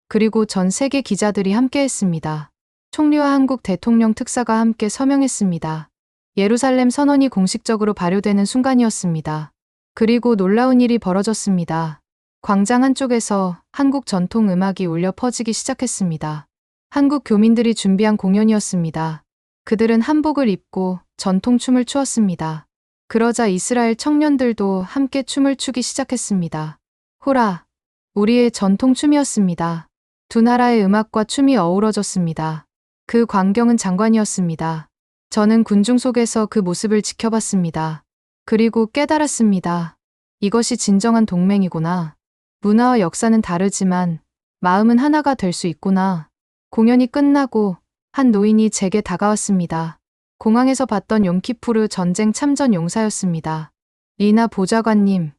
그리고 전 세계 기자들이 함께 했습니다. 총리와 한국 대통령 특사가 함께 서명했습니다. 예루살렘 선언이 공식적으로 발효되는 순간이었습니다. 그리고 놀라운 일이 벌어졌습니다. 광장 한쪽에서 한국 전통 음악이 울려 퍼지기 시작했습니다. 한국 교민들이 준비한 공연이었습니다. 그들은 한복을 입고 전통 춤을 추었습니다. 그러자 이스라엘 청년들도 함께 춤을 추기 시작했습니다. 호라, 우리의 전통 춤이었습니다. 두 나라의 음악과 춤이 어우러졌습니다. 그 광경은 장관이었습니다. 저는 군중 속에서 그 모습을 지켜봤습니다. 그리고 깨달았습니다. 이것이 진정한 동맹이구나. 문화와 역사는 다르지만 마음은 하나가 될 수 있구나. 공연이 끝나고 한 노인이 제게 다가왔습니다. 공항에서 봤던 용키푸르 전쟁 참전 용사였습니다. 리나 보좌관님,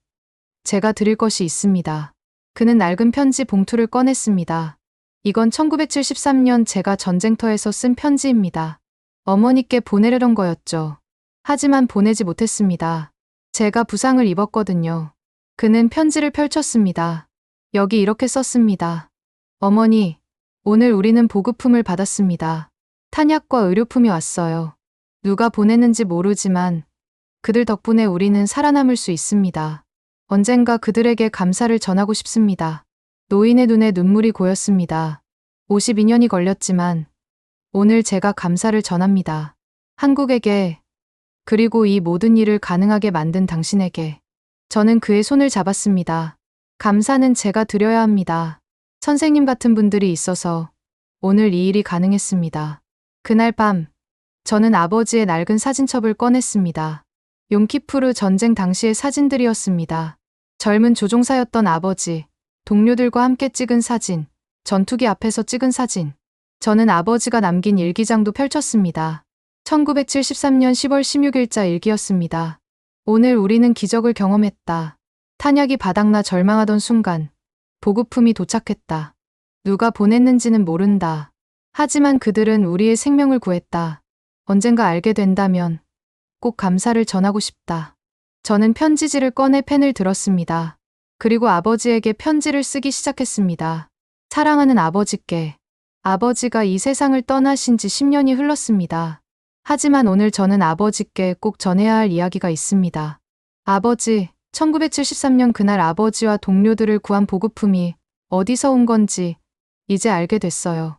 제가 드릴 것이 있습니다. 그는 낡은 편지 봉투를 꺼냈습니다. 이건 1973년 제가 전쟁터에서 쓴 편지입니다. 어머니께 보내려던 거였죠. 하지만 보내지 못했습니다. 제가 부상을 입었거든요. 그는 편지를 펼쳤습니다. 여기 이렇게 썼습니다. 어머니, 오늘 우리는 보급품을 받았습니다. 탄약과 의료품이 왔어요. 누가 보냈는지 모르지만 그들 덕분에 우리는 살아남을 수 있습니다. 언젠가 그들에게 감사를 전하고 싶습니다. 노인의 눈에 눈물이 고였습니다. 52년이 걸렸지만 오늘 제가 감사를 전합니다. 한국에게, 그리고 이 모든 일을 가능하게 만든 당신에게. 저는 그의 손을 잡았습니다. 감사는 제가 드려야 합니다. 선생님 같은 분들이 있어서 오늘 이 일이 가능했습니다. 그날 밤, 저는 아버지의 낡은 사진첩을 꺼냈습니다. 용키푸르 전쟁 당시의 사진들이었습니다. 젊은 조종사였던 아버지, 동료들과 함께 찍은 사진, 전투기 앞에서 찍은 사진. 저는 아버지가 남긴 일기장도 펼쳤습니다. 1973년 10월 16일자 일기였습니다. 오늘 우리는 기적을 경험했다. 탄약이 바닥나 절망하던 순간, 보급품이 도착했다. 누가 보냈는지는 모른다. 하지만 그들은 우리의 생명을 구했다. 언젠가 알게 된다면 꼭 감사를 전하고 싶다. 저는 편지지를 꺼내 펜을 들었습니다. 그리고 아버지에게 편지를 쓰기 시작했습니다. 사랑하는 아버지께. 아버지가 이 세상을 떠나신 지 10년이 흘렀습니다. 하지만 오늘 저는 아버지께 꼭 전해야 할 이야기가 있습니다. 아버지, 1973년 그날 아버지와 동료들을 구한 보급품이 어디서 온 건지 이제 알게 됐어요.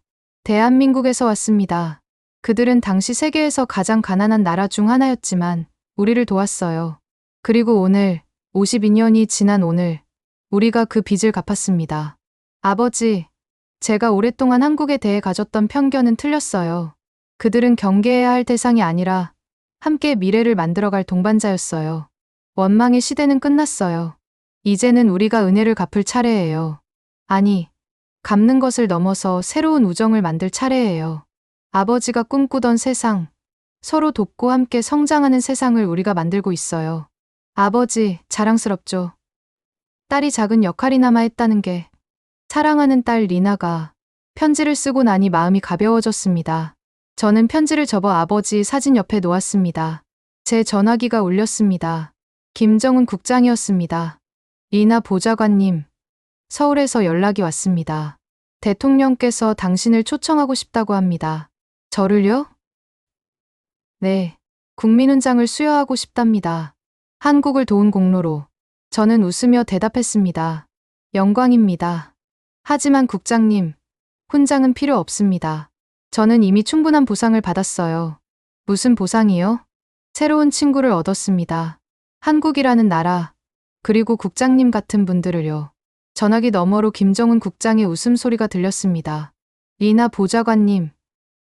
대한민국에서 왔습니다. 그들은 당시 세계에서 가장 가난한 나라 중 하나였지만 우리를 도왔어요. 그리고 오늘, 52년이 지난 오늘, 우리가 그 빚을 갚았습니다. 아버지, 제가 오랫동안 한국에 대해 가졌던 편견은 틀렸어요. 그들은 경계해야 할 대상이 아니라 함께 미래를 만들어갈 동반자였어요. 원망의 시대는 끝났어요. 이제는 우리가 은혜를 갚을 차례예요. 아니, 갚는 것을 넘어서 새로운 우정을 만들 차례예요. 아버지가 꿈꾸던 세상, 서로 돕고 함께 성장하는 세상을 우리가 만들고 있어요. 아버지, 자랑스럽죠. 딸이 작은 역할이나마 했다는 게. 사랑하는 딸 리나가 편지를 쓰고 나니 마음이 가벼워졌습니다. 저는 편지를 접어 아버지 사진 옆에 놓았습니다. 제 전화기가 울렸습니다. 김정은 국장이었습니다. 리나 보좌관님, 서울에서 연락이 왔습니다. 대통령께서 당신을 초청하고 싶다고 합니다. 저를요? 네, 국민훈장을 수여하고 싶답니다. 한국을 도운 공로로. 저는 웃으며 대답했습니다. 영광입니다. 하지만 국장님, 훈장은 필요 없습니다. 저는 이미 충분한 보상을 받았어요. 무슨 보상이요? 새로운 친구를 얻었습니다. 한국이라는 나라, 그리고 국장님 같은 분들을요. 전화기 너머로 김정은 국장의 웃음소리가 들렸습니다. 리나 보좌관님,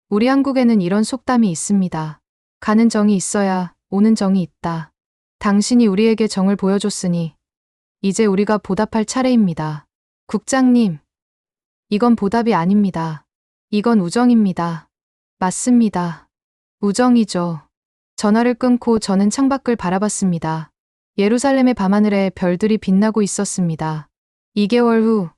우리 한국에는 이런 속담이 있습니다. 가는 정이 있어야 오는 정이 있다. 당신이 우리에게 정을 보여줬으니 이제 우리가 보답할 차례입니다. 국장님, 이건 보답이 아닙니다. 이건 우정입니다. 맞습니다. 우정이죠. 전화를 끊고 저는 창밖을 바라봤습니다. 예루살렘의 밤하늘에 별들이 빛나고 있었습니다. 2개월 후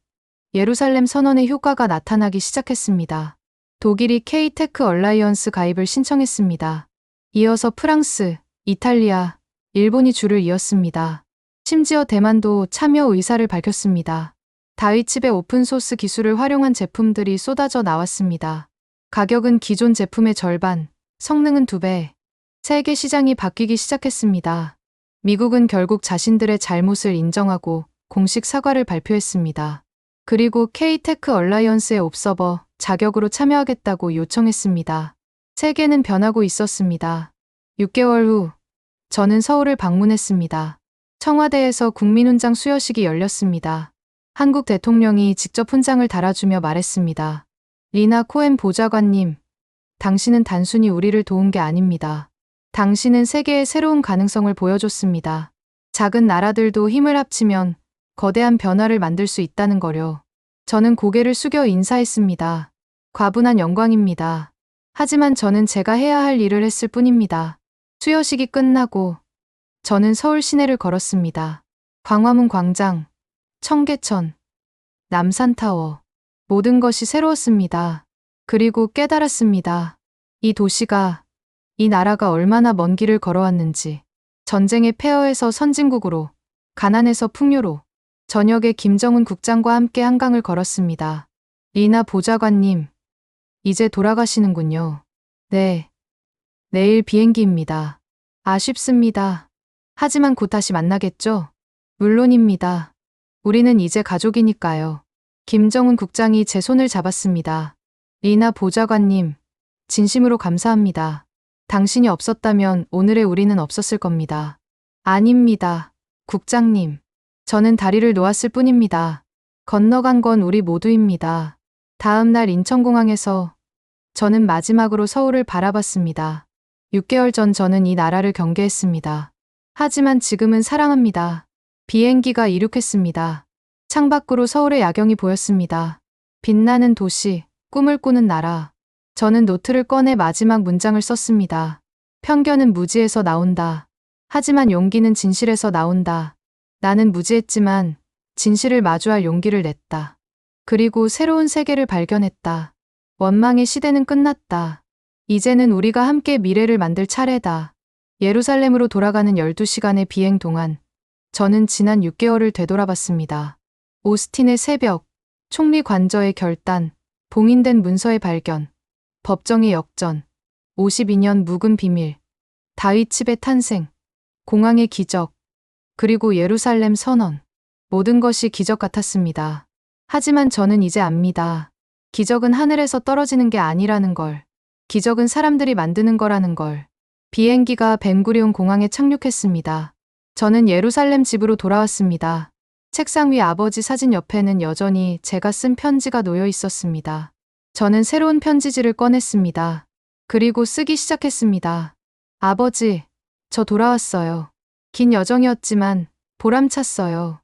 예루살렘 선언의 효과가 나타나기 시작했습니다. 독일이 K-테크 얼라이언스 가입을 신청했습니다. 이어서 프랑스, 이탈리아, 일본이 줄을 이었습니다. 심지어 대만도 참여 의사를 밝혔습니다. 다이칩의 오픈소스 기술을 활용한 제품들이 쏟아져 나왔습니다. 가격은 기존 제품의 절반, 성능은 2배. 세계 시장이 바뀌기 시작했습니다. 미국은 결국 자신들의 잘못을 인정하고 공식 사과를 발표했습니다. 그리고 K-테크 얼라이언스의 옵서버 자격으로 참여하겠다고 요청했습니다. 세계는 변하고 있었습니다. 6개월 후 저는 서울을 방문했습니다. 청와대에서 국민훈장 수여식이 열렸습니다. 한국 대통령이 직접 훈장을 달아주며 말했습니다. 리나 코엔 보좌관님, 당신은 단순히 우리를 도운 게 아닙니다. 당신은 세계의 새로운 가능성을 보여줬습니다. 작은 나라들도 힘을 합치면 거대한 변화를 만들 수 있다는 거요. 저는 고개를 숙여 인사했습니다. 과분한 영광입니다. 하지만 저는 제가 해야 할 일을 했을 뿐입니다. 수여식이 끝나고 저는 서울 시내를 걸었습니다. 광화문 광장, 청계천, 남산타워, 모든 것이 새로웠습니다. 그리고 깨달았습니다. 이 도시가, 이 나라가 얼마나 먼 길을 걸어왔는지. 전쟁의 폐허에서 선진국으로, 가난에서 풍요로. 저녁에 김정은 국장과 함께 한강을 걸었습니다. 리나 보좌관님, 이제 돌아가시는군요. 네. 내일 비행기입니다. 아쉽습니다. 하지만 곧 다시 만나겠죠? 물론입니다. 우리는 이제 가족이니까요. 김정은 국장이 제 손을 잡았습니다. 리나 보좌관님, 진심으로 감사합니다. 당신이 없었다면 오늘의 우리는 없었을 겁니다. 아닙니다. 국장님. 저는 다리를 놓았을 뿐입니다. 건너간 건 우리 모두입니다. 다음 날 인천공항에서 저는 마지막으로 서울을 바라봤습니다. 6개월 전 저는 이 나라를 경계했습니다. 하지만 지금은 사랑합니다. 비행기가 이륙했습니다. 창밖으로 서울의 야경이 보였습니다. 빛나는 도시, 꿈을 꾸는 나라. 저는 노트를 꺼내 마지막 문장을 썼습니다. 편견은 무지에서 나온다. 하지만 용기는 진실에서 나온다. 나는 무지했지만 진실을 마주할 용기를 냈다. 그리고 새로운 세계를 발견했다. 원망의 시대는 끝났다. 이제는 우리가 함께 미래를 만들 차례다. 예루살렘으로 돌아가는 12시간의 비행 동안 저는 지난 6개월을 되돌아봤습니다. 오스틴의 새벽, 총리 관저의 결단, 봉인된 문서의 발견, 법정의 역전, 52년 묵은 비밀, 다윗 집의 탄생, 공항의 기적, 그리고 예루살렘 선언. 모든 것이 기적 같았습니다. 하지만 저는 이제 압니다. 기적은 하늘에서 떨어지는 게 아니라는 걸. 기적은 사람들이 만드는 거라는 걸. 비행기가 벤구리온 공항에 착륙했습니다. 저는 예루살렘 집으로 돌아왔습니다. 책상 위 아버지 사진 옆에는 여전히 제가 쓴 편지가 놓여 있었습니다. 저는 새로운 편지지를 꺼냈습니다. 그리고 쓰기 시작했습니다. 아버지, 저 돌아왔어요. 긴 여정이었지만 보람찼어요.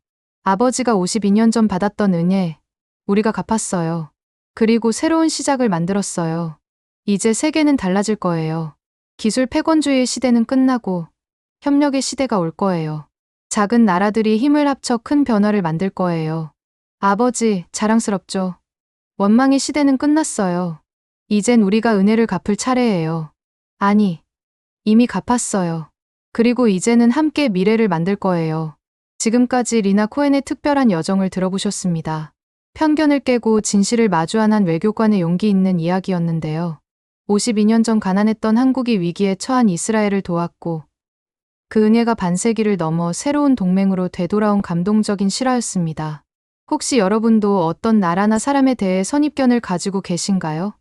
아버지가 52년 전 받았던 은혜, 우리가 갚았어요. 그리고 새로운 시작을 만들었어요. 이제 세계는 달라질 거예요. 기술 패권주의의 시대는 끝나고 협력의 시대가 올 거예요. 작은 나라들이 힘을 합쳐 큰 변화를 만들 거예요. 아버지, 자랑스럽죠? 원망의 시대는 끝났어요. 이젠 우리가 은혜를 갚을 차례예요. 아니, 이미 갚았어요. 그리고 이제는 함께 미래를 만들 거예요. 지금까지 리나 코엔의 특별한 여정을 들어보셨습니다. 편견을 깨고 진실을 마주한 한 외교관의 용기 있는 이야기였는데요. 52년 전 가난했던 한국이 위기에 처한 이스라엘을 도왔고 그 은혜가 반세기를 넘어 새로운 동맹으로 되돌아온 감동적인 실화였습니다. 혹시 여러분도 어떤 나라나 사람에 대해 선입견을 가지고 계신가요?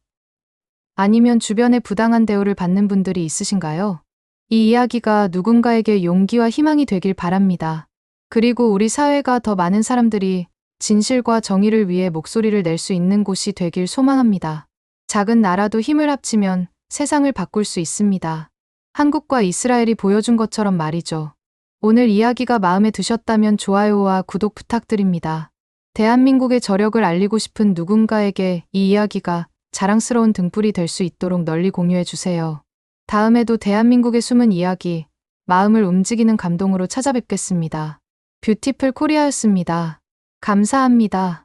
아니면 주변에 부당한 대우를 받는 분들이 있으신가요? 이 이야기가 누군가에게 용기와 희망이 되길 바랍니다. 그리고 우리 사회가 더 많은 사람들이 진실과 정의를 위해 목소리를 낼 수 있는 곳이 되길 소망합니다. 작은 나라도 힘을 합치면 세상을 바꿀 수 있습니다. 한국과 이스라엘이 보여준 것처럼 말이죠. 오늘 이야기가 마음에 드셨다면 좋아요와 구독 부탁드립니다. 대한민국의 저력을 알리고 싶은 누군가에게 이 이야기가 자랑스러운 등불이 될 수 있도록 널리 공유해 주세요. 다음에도 대한민국의 숨은 이야기, 마음을 움직이는 감동으로 찾아뵙겠습니다. 뷰티풀 코리아였습니다. 감사합니다.